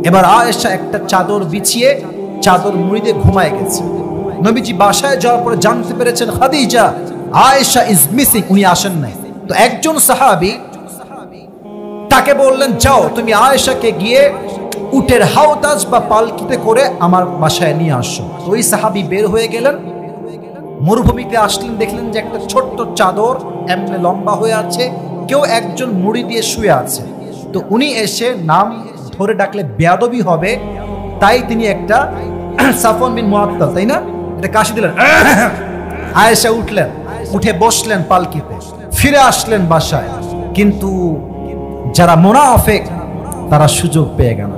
এবার আয়েশা একটা চাদর বিছিয়ে চাদর মুড়ি দিয়ে ঘুমায় গেছে। নবীজি বাসায় যাওয়ার পরে জানতে পেরেছেন খাদিজা আয়েশা ইজ মিসিং, উনি আসেন নাই। তো একজন সাহাবী তাকে বললেন, যাও তুমি আয়েশাকে গিয়ে উটের হাওতাজ বা পালকিতে করে আমার বাসায় নিয়ে আসো। তো ওই সাহাবী বের হয়ে গেলেন, মরুভূমিতে আসলেন, দেখলেন যে একটা ছোট্ট চাদর এমনি লম্বা হয়ে আছে, কেউ একজন মুড়ি দিয়ে শুয়ে আছে। তো উনি এসে নাম ধরে ডাকলে বেয়াদবি হবে, তাই তিনি একটা সাফওয়ান বিন মুআত্তাল, তাই না, এটা কাশি দিলেন। আয়েশা উঠলেন, উঠে বসলেন পালকিতে, ফিরে আসলেন বাসায়। কিন্তু যারা মুনাফিক তারা সুযোগ পেয়ে গেল,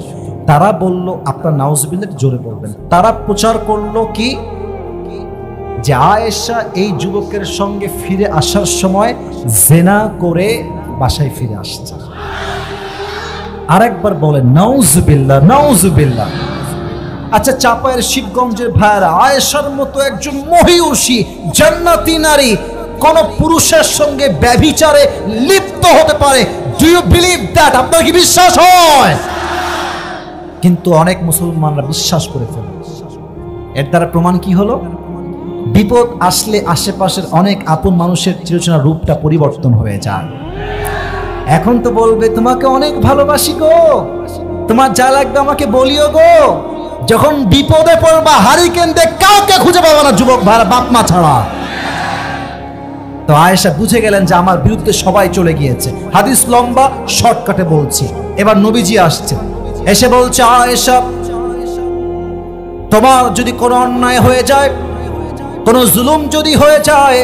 তারা বলল, আপনার নাউজুবিল্লাহ জোরে বলবেন, তারা প্রচার করলো কি যে আয়েশা এই যুবকের সঙ্গে ফিরে আসার সময় জিনা করে বাসায় ফিরে আসছে। আরেকবার বলেন নাউজুবিল্লাহ, নাউজুবিল্লাহ। আচ্ছা, চাপায়ের শিবগঞ্জের ভাইরা, আয়েশার মতো একজন মহিয়সী জান্নাতি নারী কোন পুরুষের সঙ্গে ব্যভিচারে লিপ্ত হতে পারে? Do you believe that? আপনার কি বিশ্বাস হয়? কিন্তু অনেক মুসলমানরা বিশ্বাস করে ফেলে। এর দ্বারা প্রমাণ কি হলো? বিপদ আসলে আশেপাশের অনেক আপন মানুষের চিরচেনা রূপটা পরিবর্তন হয়ে যায়। এখন তো বলবে, তোমাকে অনেক ভালোবাসি গো, তোমার যা লাগবে আমাকে বলিও গো। যখন বিপদে পড়বা, হারিকেন দিয়ে কাউকে খুঁজে পাবা না যুবক ভাইরা, বাপ মা ছাড়া। তো আয়েশা বুঝে গেলেন যে আমার বিরুদ্ধে সবাই চলে গিয়েছে। হাদিস লম্বা, শর্টকাটে বলছি। এবার নবীজি আসছে, এসে বলছে, আয়েশা, তোমার যদি কোনো অন্যায় হয়ে যায়, কোনো জুলুম যদি হয়ে যায়,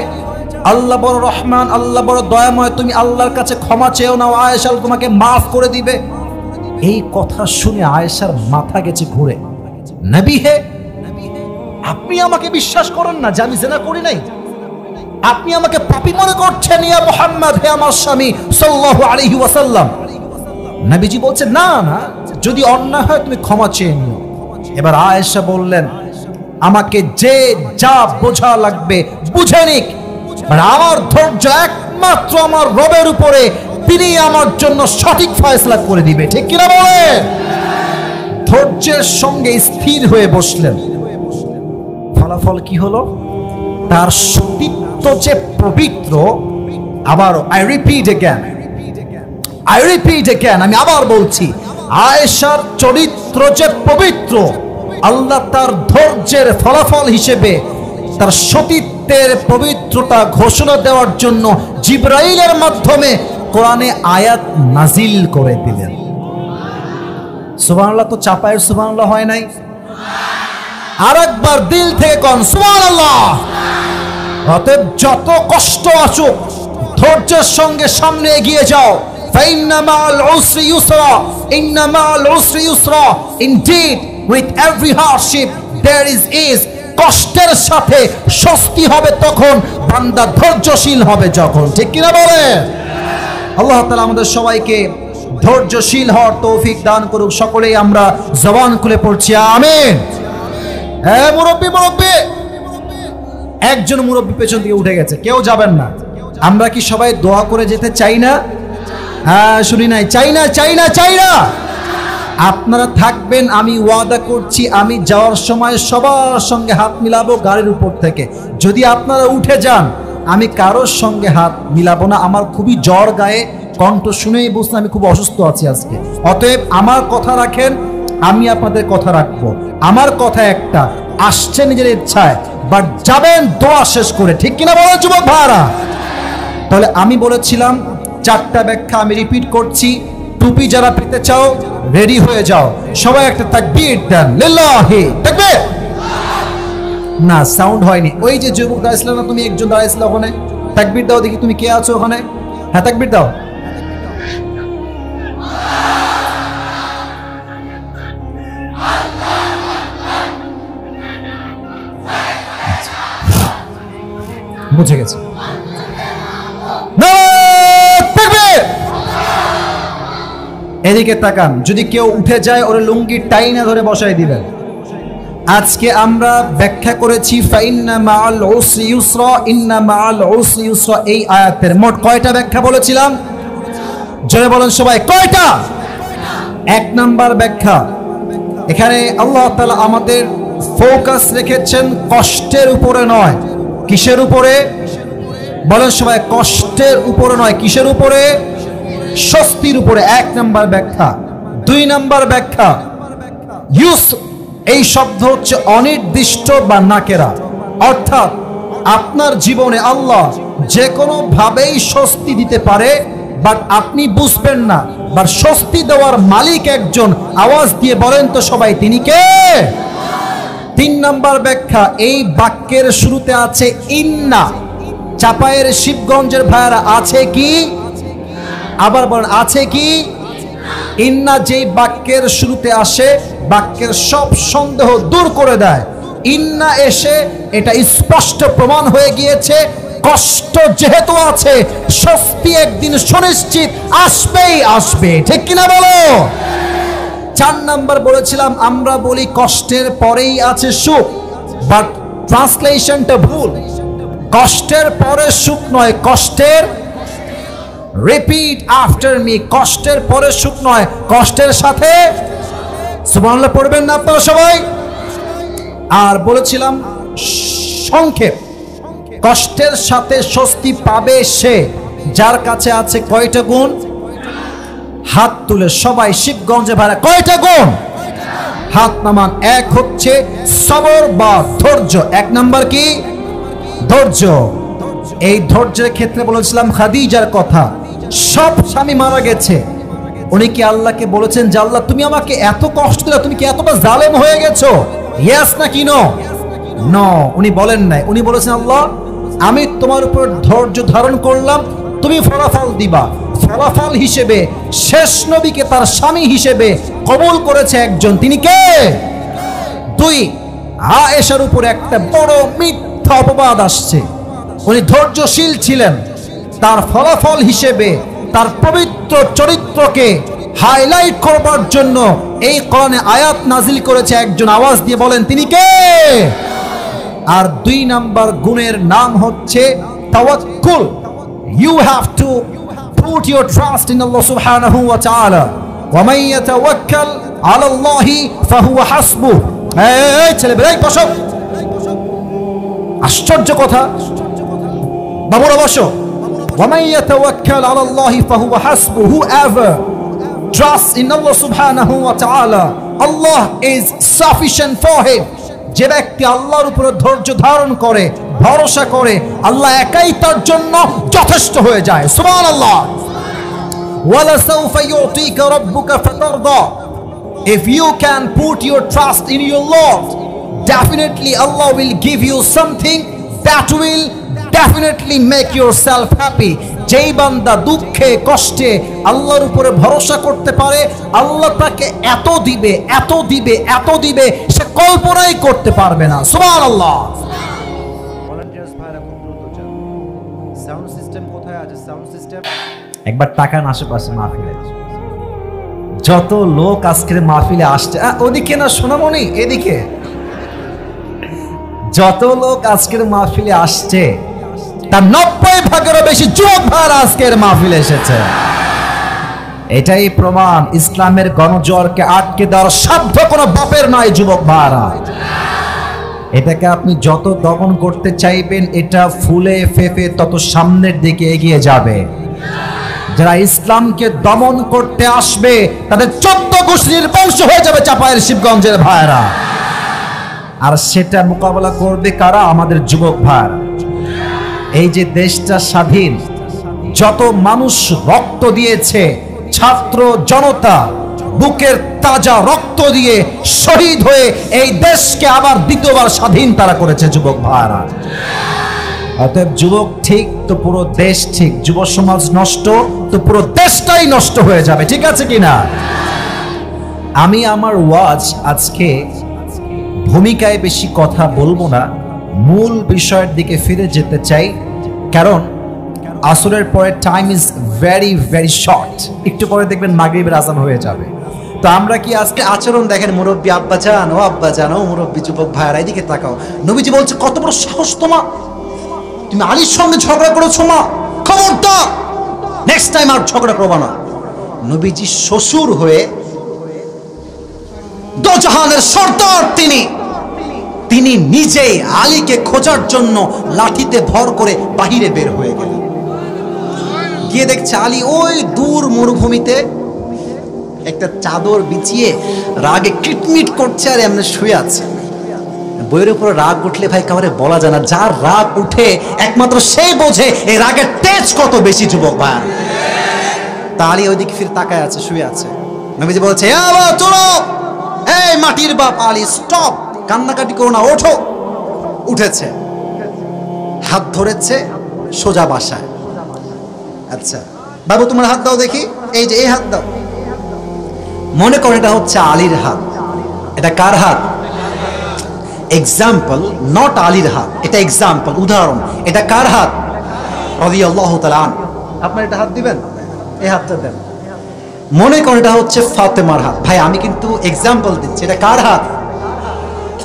আল্লাহ বড় রহমান, আল্লাহ বড় দয়াময়, তুমি আল্লাহর কাছে ক্ষমা চেয়েও নাও, আয়েশা তোমাকে মাফ করে দিবে। এই কথা শুনে আয়েশার মাথা গেছে ঘুরে। নবী হে, আপনি আমাকে বিশ্বাস করেন না যে আমি জিনা করি নাই? আপনি আমাকে পাপী মনে করছেন? ইয়া মুহাম্মদ, হে আমার স্বামী সাল্লাল্লাহু আলাইহি ওয়াসাল্লাম। নবীজি বলছেন, না না, যদি অন্যায় হয় তুমি ক্ষমা চেয়ে নিও। এবার আয়েশা বললেন, আমাকে যে যা বোঝা লাগবে বুঝে নিক, আমার ধৈর্য একমাত্র আমার রবের উপরে, তিনি আমার জন্য সঠিক ফয়সালা করে দিবে। ঠিক কিনা বলেন? ধৈর্যের সঙ্গে স্থির হয়ে বসলেন। ফলাফল কি হলো? তার সতীত্ব যে পবিত্র, আবার আই রিপিট এগেন, আমি আবার বলছি, আয়েশার চরিত্র যে পবিত্র, আল্লাহ তার ধৈর্যের ফলাফল হিসেবে তার সতীত্বের পবিত্রতা ঘোষণা দেওয়ার জন্য জিবরাইলের মাধ্যমে কোরআনে আয়াত নাজিল করে দিলেন। সুবহানাল্লাহ। তো চাপায়ের সুবহানাল্লাহ হয় নাই? আরেকবার দিল থেকে কোন সুবহানাল্লাহ। অতএব যত কষ্ট আসুক, ধৈর্যের সঙ্গে সামনে এগিয়ে যাও। ফাইন্না মা'আল উসরি ইউসরা, ইন্না মা'আল উসরি ইউসরা। Indeed with every hardship there is ease. কষ্টের সাথে স্বস্তি হবে তখন, বান্দা ধৈর্যশীল হবে যখন। ঠিক কিনা বলেন? আল্লাহ তাআলা আমাদের সবাইকে ধৈর্যশীল হওয়ার তৌফিক দান করুক। সকলেই আমরা জবান খুলে পড়ছি আমিন। হ্যাঁ মুরব্বি, একজন মুরব্বি পেছন থেকে উঠে গেছে, কেউ যাবেন না। আমরা কি সবাই দোয়া করে যেতে চাই না? হ্যাঁ, শুনি নাই, চাই না। আপনারা থাকবেন, আমি ওয়াদা করছি, আমি যাওয়ার সময় সবার সঙ্গে হাত মিলাবো গাড়ির উপর থেকে। যদি আপনারা উঠে যান, আমি কারোর সঙ্গে হাত মিলাবো না। আমার খুবই জ্বর গায়ে, কণ্ঠ শুনেই বুঝতে আমি খুব অসুস্থ আছি আজকে। অতএব আমার কথা রাখেন, আমি আপনাদের কথা রাখবো। আমার কথা একটা, আসছে নিজের ইচ্ছায়, বাট যাবেন দোয়া শেষ করে, ঠিক কিনা বলেন যুবক ভাইরা? তাহলে আমি বলেছিলাম 4টা ব্যাখ্যা আমি রিপিট করছি। টুপি যারা পেতে চাও রেডি হয়ে যাও, সবাই একটা তাকবীর দেন, লিল্লাহি তাকবীর। না সাউন্ড হয়নি। ওই যে যুবক দাঁড়াইছিল না, তুমি একজন দাঁড়াইছিল ওখানে, তাকবীর দাও দেখি, তুমি কে আছো ওখানে? হ্যাঁ তাকবীর দাও। বুঝে গেছে। এদিকে তাকান, যদি কেউ উঠে যায় ওর লুঙ্গি টাইনা ধরে বসাই দিবেন। আজকে আমরা ব্যাখ্যা করেছি ফাইন্না মাআল উসরি ইউসরা, ইন্না মাআল উসরি ইউসরা, এই আয়াতের মোট কয়টা ব্যাখ্যা বলেছিলাম? জোরে বলেন সবাই, কয়টা? 1 নাম্বার ব্যাখ্যা, এখানে আল্লাহ তাআলা আমাদের ফোকাস রেখেছেন কষ্টের উপরে নয়, কিসের উপরে? বলেন সবাই, কষ্টের উপরে নয়, কিসের উপরে? স্বস্তির উপরে। 1 নাম্বার ব্যাখ্যা। 2 নাম্বার ব্যাখ্যা, ইউস এই শব্দ হচ্ছে অনির্দিষ্ট বা নাকেরা, অর্থাৎ আপনার জীবনে আল্লাহ যে কোনো ভাবেই স্বস্তি দিতে পারে, বাট আপনি বুঝবেন না। বাট স্বস্তি দেওয়ার মালিক একজন, আওয়াজ দিয়ে বলেন তো সবাই, তিনি কে? 3 নাম্বার ব্যাখ্যা, এই বাক্যের শুরুতে আছে ইন্না। চাপায়ের শিবগঞ্জের ভাইয়ারা আছে কি? আবার বলেন, আছে কি? ইন্না যেই বাক্যের শুরুতে আসে, বাক্যের সব সন্দেহ দূর করে দেয়। ইন্না এসে এটা স্পষ্ট প্রমাণ হয়ে গিয়েছে, কষ্ট যেহেতু আছে, স্বস্তি একদিন সুনিশ্চিত আসবেই আসবে, ঠিক কিনা বলো? 4 নাম্বার বলেছিলাম, আমরা বলি কষ্টের পরেই আছে সুখ, বাট ট্রান্সলেশনটা ভুল। কষ্টের পরে সুখ নয়, কষ্টের, রিপিট আফটার মি, কষ্টের পরে সুখ নয়, কষ্টের সাথে। সুবহানাল্লাহ পড়বেন না আপনারা সবাই? আর বলেছিলাম সংক্ষেপ, কষ্টের সাথে স্বস্তি পাবে সে যার কাছে আছে কয়টা গুণ? হাত তুলে সবাই শিবগঞ্জে ভাড়া, কয়টা গুণ? হাত নামান। 1 হচ্ছে সবর বা ধৈর্য। 1 নাম্বার কি? ধৈর্য। এই ধৈর্যের ক্ষেত্রে বলেছিলাম খাদিজার কথা। সব স্বামী মারা গেছে, উনি কি আল্লাহকে বলেছেন যে আল্লাহ তুমি আমাকে এত কষ্ট দিলে, তুমি কি এতটা জালেম হয়ে গেছো? ইয়েস নাকি নো? নো, উনি বলেন নাই। উনি বলেছেন আল্লাহ আমি তোমার উপর ধৈর্য ধারণ করলাম, তুমি ফলাফল দিবা। ফলাফল হিসেবে শেষ নবীকে তার স্বামী হিসেবে কবুল করেছে একজন, তিনি কে? 2, আয়েশার উপর একটা বড় মিথ্যা অপবাদ আসছে, উনি ধৈর্যশীল ছিলেন। তার ফলাফল হিসেবে তার পবিত্র চরিত্রকে হাইলাইট করবার জন্য এই কোরআনে আয়াত নাজিল করেছে একজন, আওয়াজ দিয়ে বলেন তিনি কে? আর 2 নাম্বার গুণের নাম হচ্ছে তাওয়াক্কুল। You have to put your trust in Allah সুবহানাহু ওয়া তাআলা। ওয়া মান ইয়াতাওয়াক্কাল আলাল্লাহি ফাহুয়া হাসবুহ। এই ছেলে বেরাই বসো, আশ্চর্য কথা। বাবুরা বসো। وَمَنْ يَتَوَكَّلْ عَلَى اللَّهِ فَهُوَ حَسْبُهُ. Whoever trusts in Allah subhanahu wa ta'ala, Allah is sufficient for him. যে ব্যক্তি আল্লাহর উপর ধৈর্য ধারণ করে, ভরসা করে, আল্লাহ একাই তার জন্য যথেষ্ট হয়ে যায়। সুবহানাল্লাহ। وَلَسَوْفَ يُعْطِيكَ رَبُّكَ فَتَرْضَى. If you can put your trust in your Lord, definitely Allah will give you something that will definitely make yourself happy. যেই বান্দা দুঃখে কষ্টে আল্লাহর উপরে ভরসা করতে পারে, আল্লাহ তাকে এত দিবে, এত দিবে, এত দিবে, সে কল্পনাই করতে পারবে না। সুবহানাল্লাহ। ভলান্টিয়ার্স ভাইরা খুব দ্রুত যান। সাউন্ড সিস্টেম কোথায় আছে? সাউন্ড সিস্টেম একবার তাকান আশেপাশে মাহফিলে, যত লোক আজকের মাহফিলে আসছে। ওদিকে না সোনামণি, এদিকে যত লোক আজকের মাহফিলে আসছে তার 90% বেশি যুবক ভাইরা আজকের মাহফিলে এসেছে। এটাই প্রমাণ ইসলামের গণজোয়ারকে আটকে দেওয়ার সাধ্য কোনো বাপের নয় যুবক ভাইরা। এটাকে আপনি যত দমন করতে চাইবেন, এটা ফুলে ফেপে তত সামনের দিকে এগিয়ে যাবে। যারা ইসলামকে দমন করতে আসবে তাদের 14 গোষ্ঠীর বংশ হয়ে যাবে চাপায়ের শিবগঞ্জের ভাইরা। আর সেটা মোকাবেলা করবে কারা? আমাদের যুবক ভাইরা। এই যে দেশটা স্বাধীন, যত মানুষ রক্ত দিয়েছে, ছাত্র জনতা বুকের তাজা রক্ত দিয়ে শহীদ হয়ে এই দেশকে আবার দ্বিতীয়বার স্বাধীন তারা করেছে যুবক ভাইরা। অতএব যুবক ঠিক তো পুরো দেশ ঠিক, যুব সমাজ নষ্ট তো পুরো দেশটাই নষ্ট হয়ে যাবে। ঠিক আছে কিনা? আমি আমার ওয়াজ আজকে ভূমিকায় বেশি কথা বলবো না, মূল বিষয়ের দিকে ফিরে যেতে চাই। কারণ আসরের পরে time is very very short, একটু পরে দেখবেন মাগরিবের আজান হয়ে যাবে। তো আমরা কি আজকে আচরণ দেখেন, মুরব্বী আব্বা জান, ও আব্বা জান, ও মুরব্বী যুবক ভাইয়ারা এদিকে তাকাও। নবীজি বলছে কত বড় সাহস তোমার, তুমি আলীর সঙ্গে ঝগড়া করেছো মা, খবরদার নেক্সট টাইম আর ঝগড়া করবা না। নবীজি শ্বশুর হয়ে দোজাহানের সর্দার তিনি নিজেই আলীকে খোঁজার জন্য লাঠিতে ভর করে বাহিরে বের হয়ে গেলেন। গিয়ে দেখছে আলী ওই দূর মরুভূমিতে একটা চাদর বিছিয়ে রাগে কিটমিট করছে আর এমনি শুয়ে আছে। বইয়ের উপর রাগ উঠলে ভাই কাউরে বলা যায় না, যার রাগ উঠে একমাত্র সেই বোঝে এই রাগের তেজ কত বেশি যুবক ভাই। তা আলী ওইদিকে ফিরে তাকায় আছে, শুয়ে আছে। নবীজি বলছে চলো, এই মাটির বাপ আলী স্টপ, কান্নাকাটি করো না, ওঠো। উঠেছে, হাত ধরেছে, সোজা বাসায়। আচ্ছা বাবু তোমার হাত দাও দেখি, এই যে এই হাত দাও। মনে করো এটা হচ্ছে আলীর হাত। এটা কার হাত? এক্সাম্পল, নট আলীর হাত, এটা এক্সাম্পল, উদাহরণ। এটা কার হাত? রাদিয়াল্লাহু তাআলা আনহু। আপনার এটা হাত দিবেন, এই হাতটা দেন। মনে করেন এটা হচ্ছে ফাতেমার হাত। ভাই আমি কিন্তু এক্সাম্পল দিচ্ছি, এটা কার হাত?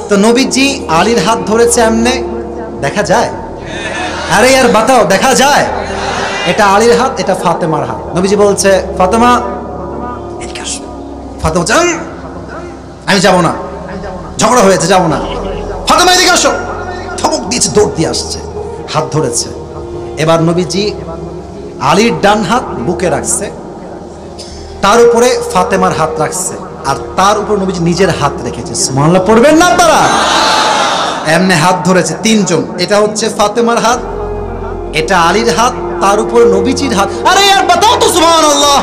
তো নবীজি আলীর হাত ধরেছে এমনে, দেখা যায়? আরে यार বাতাও, দেখা যায়? এটা আলীর হাত, এটা ফাতেমার হাত। নবীজি বলছে ফাতেমা এদিকে আসো। ফাতেমা যান, আমি যাব না, ঝগড়া হয়েছে, যাব না। ফাতেমা এদিকে আসো, ধমক দিয়েছে, দৌড় দিয়ে আসছে, হাত ধরেছে। এবার নবীজি আলীর ডান হাত বুকে রাখছে, তার উপরে ফাতেমার হাত রাখছে, আর তার উপর নবীজি নিজের হাত রেখেছে। সুবহানাল্লাহ পড়বেন না আপনারা? এমনি হাত ধরেছে তিনজন। এটা হচ্ছে ফাতেমার হাত, এটা আলীর হাত, তার উপর নবীজির হাত। আরে यार বাতাও তো সুবহানাল্লাহ।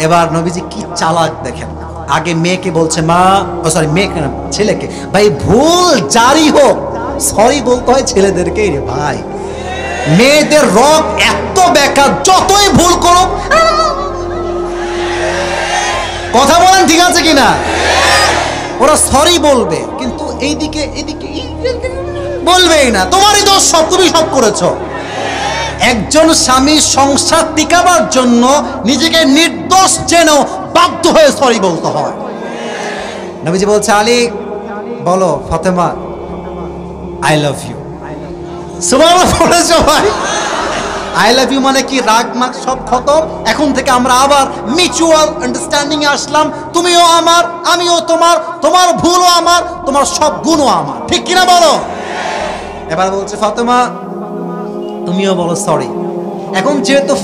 এবার নবীজি কি চালাক দেখেন, আগে মেয়েকে বলছে মা, ও সরি মেয়েকে না, ছেলেকে, ভাই ভুল জারি হোক সরি বলতে হয় ছেলেদেরকেই রে ভাই। মেয়েদের রগ এত বেকার, যতই ভুল করো কথা বলেন, ঠিক আছে কিনা? ওরা সরি বলবে, কিন্তু এইদিকে এদিকে বলবেই না। তোমারই দোষ সব, তুমি সব করেছো। একজন স্বামী সংসার টিকাবার জন্য নিজেকে নির্দোষ যেন বাধ্য হয়ে সরি বলতে হয়। নবীজি বলছে আলী বলো ফাতেমা আই লাভ ইউ। সুবহানাল্লাহ বলেছো ভাই। আই লাভ ইউ মানে কি? রাগ মাগ সব খতম, এখন থেকে আমরা আবার মিউচুয়াল আন্ডারস্ট্যান্ডিং এ আসলাম। তুমিও আমার, আমিও তোমার, তোমার ভুলও আমার, তোমার সব গুণও আমার, ঠিক কিনা বলো? এবার বলছে ফাতেমা তুমিও বলো সরি। এখন যেহেতু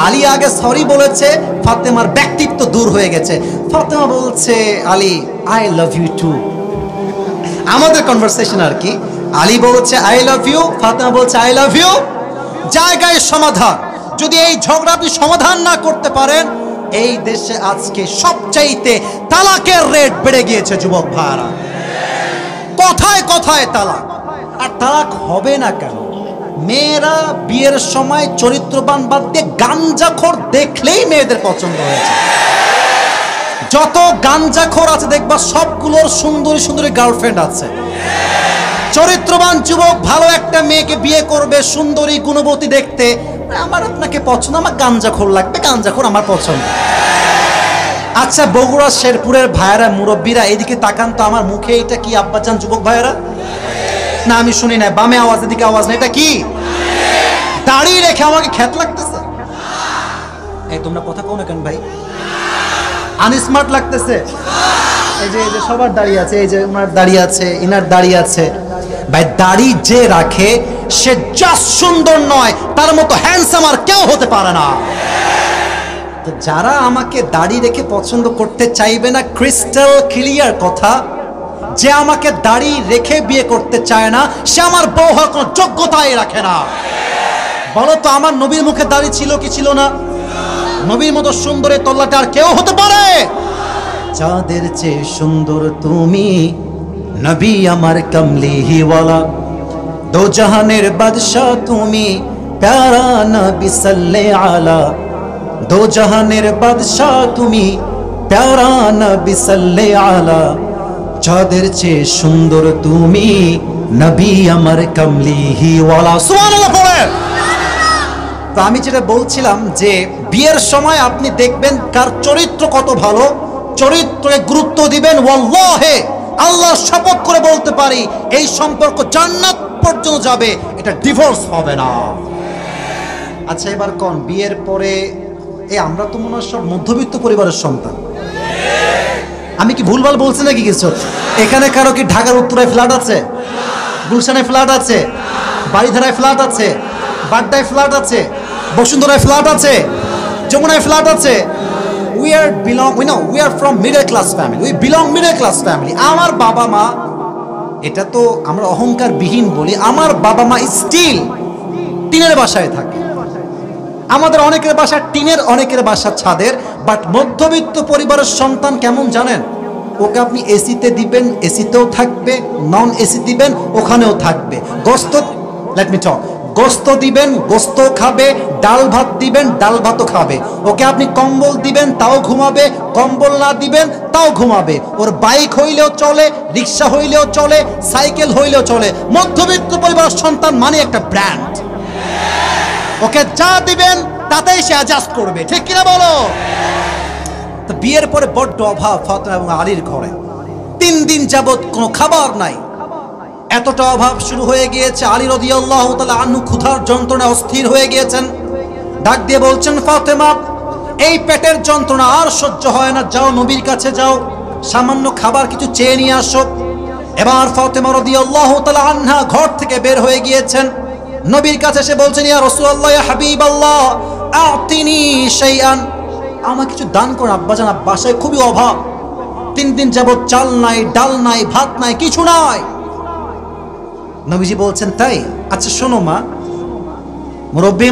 আলী আগে সরি বলেছে, ফাতেমার ব্যক্তিত্ব দূর হয়ে গেছে। ফাতেমা বলছে Ali I love you too. আমাদের কনভারসেশন আর কি, আলী বলছে আই লাভ ইউ, ফাতেমা বলছে আই লাভ ইউ। জায়গায় সমাধান। যদি এই ঝগড়া আপনি সমাধান না করতে পারেন, এই দেশে আজকে সবচাইতে তালাকের রেট বেড়ে গিয়েছে যুবক ভাইরা। কথায় কথায় তালাক। আর তালাক হবে না কেন? মেয়েরা বিয়ের সময় চরিত্রবান বাদ দিয়ে গাঞ্জাখোর দেখলেই মেয়েদের পছন্দ হয়েছে। যত গাঞ্জাখোর আছে দেখবা সবগুলোর সুন্দরী সুন্দরী গার্লফ্রেন্ড আছে। চরিত্রবান যুবক ভালো একটা মেয়েকে বিয়ে করবে, সুন্দরী গুণবতী দেখতে, আমার আপনাকে পছন্দ, আমার গাঞ্জাখোর লাগবে, গাঞ্জাখোর আমার পছন্দ। আচ্ছা বগুড়া শেরপুরের ভাইয়েরা মুরব্বীরা এদিকে তাকান তো, আমার মুখে এটা কি আব্বাজান যুবক ভাইয়েরা? না আমি শুনি না, বামে আওয়াজ এদিকে আওয়াজ না, এটা কি? দাঁড়িয়ে রেখে আমাকে খ্যাত লাগতেছে। এই তোমরা কথা কও না কেন ভাই? আনস্মার্ট লাগতেছে। এই যে সবার দাঁড়িয়ে আছে, এই যে ওনার দাঁড়িয়ে আছে, ইনার দাঁড়িয়ে আছে। ভাই দাড়ি যে রাখে সে জাস্ট সুন্দর নয়, তার মতো হ্যান্ডসাম আর কেউ হতে পারে না। তো যারা আমাকে দাড়ি রেখে পছন্দ করতে চাইবে না, ক্রিস্টাল ক্লিয়ার কথা, যে আমাকে দাড়ি রেখে বিয়ে করতে চায় না সে আমার বউ হওয়ার কোনো যোগ্যতাই রাখে না। বলো তো, আমার নবীর মুখে দাড়ি ছিল কি ছিল না? নবীর মতো সুন্দরের তল্লাটে আর কেউ হতে পারে? চাঁদের চেয়ে সুন্দর তুমি, নবী আমার কমলিওয়ালা, দো জাহানের বাদশাহ তুমি, প্যারা নবী সাল্লাল্লাহু আলা, দো জাহানের বাদশাহ তুমি, প্যারা নবী সাল্লাল্লাহু আলা, চাঁদের চেয়ে সুন্দর তুমি, নবী আমার কমলিওয়ালা। সুবহানাল্লাহ পড়ে। তো আমি যেটা বলছিলাম যে বিয়ের সময় আপনি দেখবেন কার চরিত্র কত ভালো, চরিত্রকে গুরুত্ব দিবেন। ওয়াল্লাহে, আল্লাহর শপথ করে বলতে পারি এই সম্পর্ক জান্নাত পর্যন্ত যাবে, এটা ডিভোর্স হবে না। আচ্ছা এবার কোন বিয়ের পরে আমরা তো মনে হয় সব মধ্যবিত্ত পরিবারের সন্তান। আমি কি ভুলভাল বলছি নাকি কিছু? এখানে কারো কি ঢাকার উত্তরায় ফ্ল্যাট আছে, গুলশানে ফ্ল্যাট আছে, বাড়িধারায় ফ্ল্যাট আছে, বাড্ডায় ফ্ল্যাট আছে, বসুন্ধরায় ফ্ল্যাট আছে, যমুনায় ফ্ল্যাট আছে? we are from middle class family, we belong middle class family. আমার বাবা মা, এটা তো আমরা অহংকার বিহীন বলি, আমার বাবা মা স্টিল টিনের বাসায় থাকে। আমাদের অনেকের বাসা টিনের, অনেকের বাসা ছাদের। বাট মধ্যবিত্ত পরিবারের সন্তান কেমন জানেন? ওকে আপনি এসিতে দিবেন, এসিতেও থাকবে, নন এসি দিবেন, ওখানেও থাকবে। গোস্ত দিবেন, গোস্ত খাবে, ডাল ভাত দিবেন, ডাল ভাতও খাবে। ওকে আপনি কম্বল দিবেন, তাও ঘুমাবে, কম্বল না দিবেন তাও ঘুমাবে। ওর বাইক হইলেও চলে, রিক্সা হইলেও চলে, সাইকেল হইলেও চলে। মধ্যবিত্ত পরিবারের সন্তান মানে একটা ব্র্যান্ড। ওকে যা দিবেন তাতেই সে অ্যাডজাস্ট করবে, ঠিক কিনা বলো? তো বিয়ের পরে বড্ড অভাব ফাতেমা এবং আলীর ঘরে। 3 দিন যাবত কোনো খাবার নাই, এতটা অভাব শুরু হয়ে গিয়েছে। আলী রাদিয়াল্লাহু তাআলা আনহু ক্ষুধার যন্ত্রণায় অস্থির হয়ে গিয়েছেন। ডাক দিয়ে বলছেন, ফাতেমা এই পেটের যন্ত্রণা আর সহ্য হয় না, যাও নবীর কাছে যাও, সামান্য খাবার কিছু চেয়ে নিয়ে আসো। এবার ফাতেমা রাদিয়াল্লাহু তাআলা আনহা ঘর থেকে বের হয়ে গিয়েছেন, নবীর কাছে এসে বলছেন, ইয়া রাসূলুল্লাহ, ইয়া হাবিবাল্লাহ, আতিনি শাইআন, আমাকে কিছু দান করুন আব্বাজান, বাসায় খুবই অভাব। 3 দিন যাবত চাল নাই, ডাল নাই, ভাত নাই, কিছু নাই। নবীজি বলছেন, তাই? আচ্ছা শোনো মা, মুরব্বি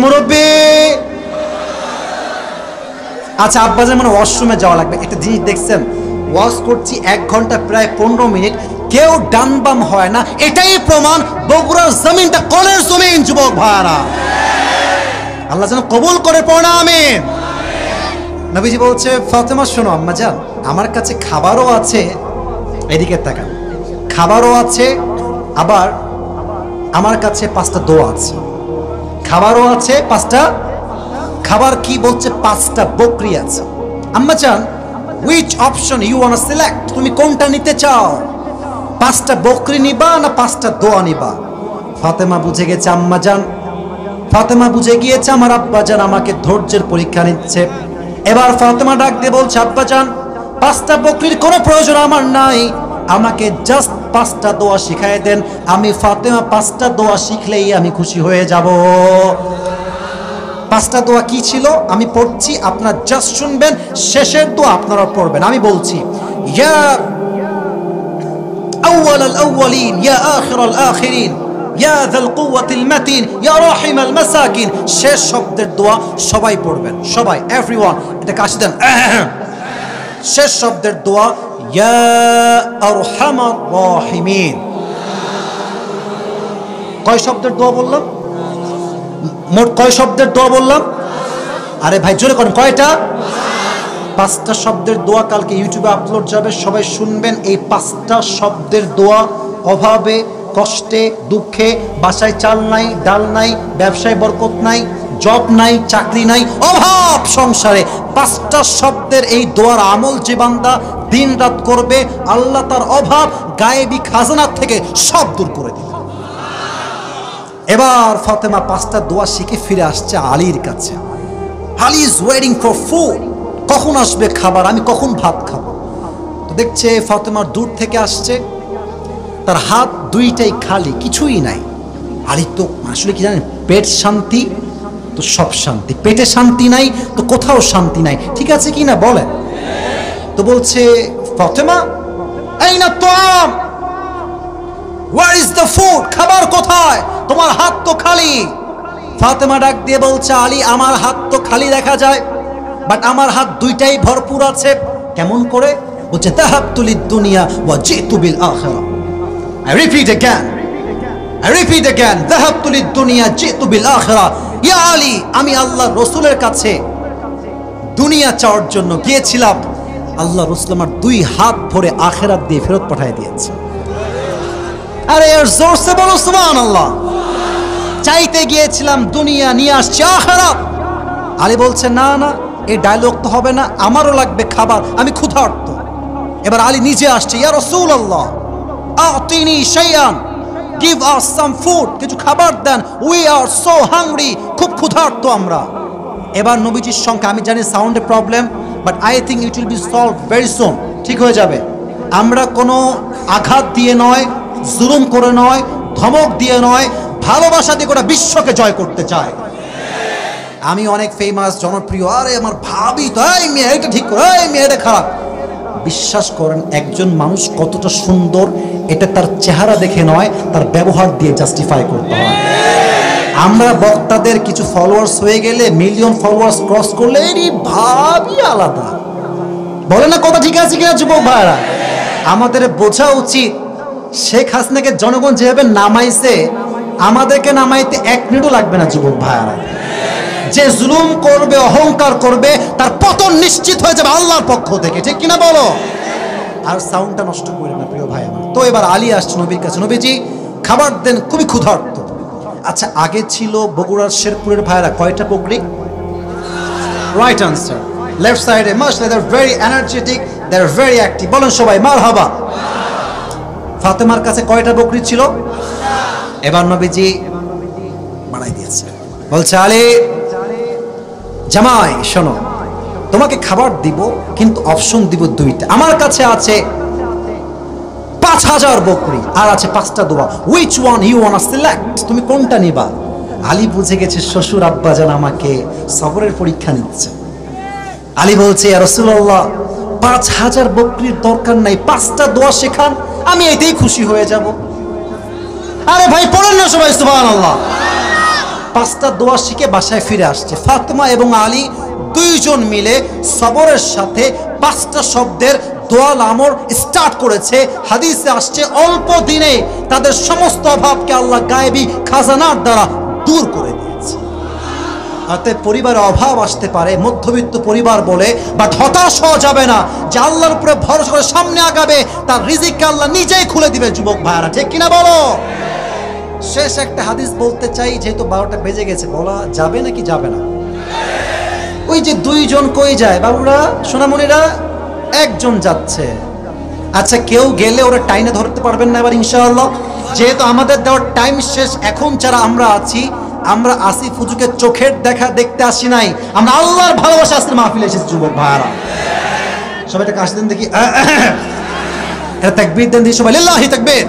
আচ্ছা আব্বাজান মানে ওয়াশরুমে যাওয়া লাগবে। একটা জিনিস দেখছেন, ওয়াশ করছি 1 ঘন্টা প্রায় 15 মিনিট, কেউ ডান বাম হয় না। এটাই প্রমাণ বগুড়ার জমিনটা কলের জমিন। যুবক ভাইরা, আল্লাহ যেন কবুল করে, পড়া আমিন। নবীজি বলছে, ফাতেমা শোনো আম্মাজান, আমার কাছে খাবারও আছে, এদিকে তাকান, খাবারও আছে, আবার আমার কাছে 5টা দোয়া আছে। খাবারও আছে 5টা, খাবার কি বলছে? 5টা বকরি আছে। আম্মাজান, which option you wanna select? তুমি কোনটা নিতে চাও? 5টা বকরি নিবা না 5টা দোয়া নিবা? ফাতেমা বুঝে গেছে আম্মাজান, ফাতেমা বুঝে গিয়েছে আমার আব্বাজান আমাকে ধৈর্যের পরীক্ষা নিচ্ছে। এবার ফাতেমা ডাক দিয়ে বলছে, আব্বাজান 5টা বকরির কোনো প্রয়োজন আমার নাই, আমাকে জাস্ট 5টা দোয়া শিখায় দেন। আমি ফাতেমা 5টা দোয়া শিখলেই আমি খুশি হয়ে যাব। 5টা দোয়া কি ছিল আমি পড়ছি, আপনারা জাস্ট শুনবেন, শেষের দোয়া আপনারা পড়বেন। আমি বলছি, ইয়া আউয়ালাল আউয়ালিন, ইয়া আখিরাল আখিরিন, ইয়া যাল কুওয়াতিল মাতিন, ইয়া রাহিমাল মাসাকিন। শেষ শব্দের দোয়া সবাই পড়বেন, সবাই, এভরিওয়ান। এটা কাশি দেন। শেষ শব্দের দোয়া, ইয়া আরহামার রাহিমিন। কয় শব্দের দোয়া বললাম? মোট কয় শব্দের দোয়া বললাম? আরে ভাই জোরে করেন, কয়টা? 5টা শব্দের দোয়া কালকে ইউটিউবে আপলোড যাবে, সবাই শুনবেন। এই 5টা শব্দের দোয়া অভাবে, কষ্টে, দুঃখে, বাসায় চাল নাই, ডাল নাই, ব্যবসায় বরকত নাই, জব নাই, চাকরি নাই, অভাব সংসারে, 5টা শব্দের এই দোয়ার আমল যে বান্দা দিন রাত করবে, আল্লাহ তার অভাব গায়েবী খাজানা থেকে সব দূর করে দিবে। এবার ফাতেমা 5টা দোয়া শিখে ফিরে আসছে আলীর কাছে। Ali is waiting for food, কখন আসবে খাবার, আমি কখন ভাত খাবো। তো দেখছে ফাতেমা দূর থেকে আসছে, তার হাত 2টাই খালি, কিছুই নাই। আলী তো আসলে কি জানেন, পেট শান্তি তো সব শান্তি, পেটে শান্তি নাই তো কোথাও শান্তি নাই, ঠিক আছে কি না বলেন? তো বলছে ফাতেমা আইনা তাআম, ওয়্যার ইজ দ্য ফুড, খাবার কোথায়, তোমার হাত তো খালি। ফাতেমা ডাক দিয়ে বলছে আলী আমার হাত তো খালি দেখা যায়, বাট আমার হাত দুইটাই ভরপুর আছে। কেমন করে? বলছে যাহাবতু লিদ দুনিয়া ওয়া জিতু বিল আখিরা। I repeat again, যাহাবতু লিদ দুনিয়া জিতু বিল আখিরা। ইয়া আলী, আমি আল্লাহর রাসূলের কাছে দুনিয়া চাওয়ার জন্য গিয়েছিলাম, আল্লাহ রাসূল আমার দুই হাত ভরে আখিরাত দিয়ে ফেরত পাঠিয়ে দিয়েছে। আরে এর জোরসে বলো সুবহানাল্লাহ। চাইতে গিয়েছিলাম দুনিয়া, নিয়ে আসছি আখিরাত। আলী বলছে না না, এই ডায়লগ তো হবে না, আমারও লাগবে খাবার, আমি ক্ষুধার্ত। এবার আলী নিজে আসছে, ইয়া রাসূলুল্লাহ আতিনি শাইআন, গিভ আস সাম ফুড, কিছু খাবার দেন, উই আর সো হাংরি, খুব ক্ষুধার্ত আমরা। এবার নবীজির সংখ্যা, আমি জানি সাউন্ডে problem, but I think it will be solve very soon, ঠিক হয়ে যাবে। আমরা কোনো আঘাত দিয়ে নয়, জুলুম করে নয়, ধমক দিয়ে নয়, ভালোবাসা দিয়ে গোটা বিশ্বকে জয় করতে চাই। আমি অনেক ফেমাস, জনপ্রিয়, আরে আমার ভাবি তো এই মেয়ে এটা ঠিক করে, এই মেয়ে এটা খারাপ। বিশ্বাস করেন একজন মানুষ কতটা সুন্দর এটা তার চেহারা দেখে নয়, তার ব্যবহার দিয়ে জাস্টিফাই করতে হয়। আমরা বক্তাদের কিছু ফলোয়ার্স হয়ে গেলে, মিলিয়ন ফলোয়ার্স ক্রস করলে এরই ভাবই আলাদা, বলে না কথা ঠিক আছে কিনা যুবক ভাইরা? আমাদের বোঝা উচিত শেখ হাসিনাকে জনগণ যেভাবে নামাইছে, আমাদেরকে নামাইতে এক মিনিটও লাগবে না যুবক ভাইরা। যে জুলুম করবে, অহংকার করবে, তার পতন নিশ্চিত হয়ে যাবে আল্লাহর পক্ষ থেকে, ঠিক কিনা বলো? আর সাউন্ডটা নষ্ট করে না প্রিয় ভাই আমার। তো এবার আলী আসছে নবীর কাছে, নবীজি খাবার দেন, খুবই ক্ষুধার্ত। আচ্ছা, আগে ছিল বগুড়ার শেরপুরের ভাইরা কয়টা বকরি? রাইট আনসার, লেফট সাইডে। মাশাআল্লাহ, they are very energetic, they are very active. বলেন সবাই মারহাবা। ফাতেমার কাছে কয়টা বকরি ছিল? এবার নবীজি বাড়াই দিয়েছে, বলছে আলী জামাই শোনো, তোমাকে খাবার দিব কিন্তু অপশন দিব দুইটা। আমার কাছে আছে 5000 বকরি আর আছে 5টা দোয়া, which one you want to select, তুমি কোনটা নিবা? আলী বুঝে গেছে শ্বশুর আব্বাজান আমাকে সবরের পরীক্ষা নিচ্ছে। আলী বলছে ইয়া রাসূলুল্লাহ 5000 বকরির দরকার নাই, 5টা দোয়া শেখান, আমি এতেই খুশি হয়ে যাব। আরে ভাই পড়েন না সবাই সুবহানাল্লাহ। 5টা দোয়া শিখে বাসায় ফিরে আসছে। ফাতেমা এবং আলী দুইজন মিলে সবরের সাথে 5টা শব্দের দোয়াল আমর স্টার্ট করেছে। হাদিসে আসছে অল্প দিনে তাদের সমস্ত অভাবকে আল্লাহ গায়েবী খাজানার দ্বারা দূর করে দিয়েছে। অতএব পরিবারে অভাব আসতে পারে, মধ্যবিত্ত পরিবার বলে, বাট হতাশ হওয়া যাবে না। যে আল্লাহর উপরে ভরসা করে সামনে আগাবে, তার রিজিককে আল্লাহ নিজেই খুলে দিবে যুবক ভাইরা, ঠিক কিনা বলো? শেষ একটা হাদিস বলতে চাই, যেহেতু 12টা বেজে গেছে, বলা যাবে নাকি যাবে না? ওই যে দুইজন কই যায় বাবুরা, সোনামণিরা? একজন যাচ্ছে। আচ্ছা, কেউ গেলে ওরা টাইনে ধরতে পারবেন না এবার ইনশাআল্লাহ? যেহেতু আমাদের দেওয়ার টাইম শেষ, এখন যারা আমরা আছি, আমরা আসিফ হুজুরকে চোখের দেখা দেখতে আসি নাই, আমরা আল্লাহর ভালোবাসা আসতে মাহফিলে এসেছি যুবক ভাইরা। সবাই একটা কাশি দেন দেখি, এটা তাকবীর দেন দিয়ে সবাই লিল্লাহি তাকবীর।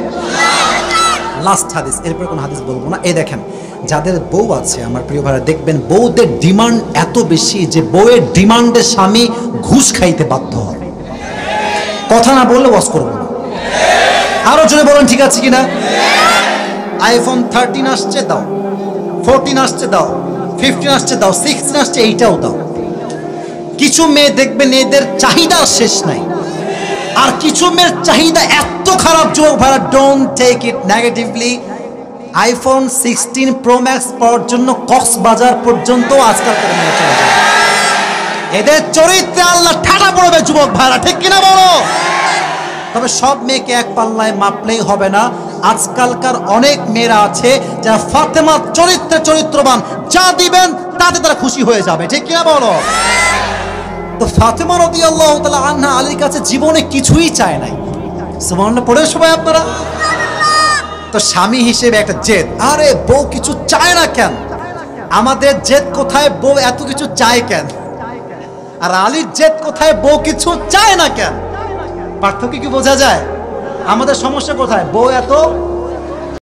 লাস্ট হাদিস, এরপর কোন হাদিস বলবো না। এই দেখেন, যাদের বউ আছে আমার প্রিয় ভাইরা, দেখবেন বউদের ডিমান্ড এত বেশি যে বউয়ের ডিমান্ডে স্বামী ঘুষ খাইতে বাধ্য হয়। কথা না বললে ওয়াজ করবো না, আরো জোরে বলেন ঠিক আছে কিনা? আইফোন 13 আসছে দাও, 14 আসছে দাও, 15 আসছে দাও, 16 আসছে এইটাও দাও। কিছু মেয়ে দেখবেন এদের চাহিদা শেষ নাই, আর কিছু মেয়ের চাহিদা এত খারাপ যুবক ভাইরা, don't take it negatively. IPhone 16 pro max পাওয়ার জন্য কক্সবাজার পর্যন্ত আজকালকার মেয়ে চলে যায়। এদের চরিত্রে আল্লাহ ঠাটা পড়বে যুবক ভাইরা, ঠিক কিনা বলো? তবে সব মেয়েকে এক পাল্লায় মাপলেই হবে না। আজকালকার অনেক মেয়েরা আছে যারা ফাতেমার চরিত্রে চরিত্রবান, যা দিবেন তাতে তারা খুশি হয়ে যাবে, ঠিক কিনা বলো? তো ফাতেমা রাদিয়াল্লাহু তাআলা আনহা আলীর কাছে জীবনে কিছুই চায় নাই। সুবহানাল্লাহ পড়ে সবাই আপনারা। তো স্বামী হিসেবে একটা জেদ, আরে বউ কিছু চায় না কেন? আমাদের জেদ কোথায়, বউ এত কিছু চায় কেন? আর আলীর জেদ কোথায়, বউ কিছু চায় না কেন? পার্থক্য কি বোঝা যায়? আমাদের সমস্যা কোথায়, বউ এত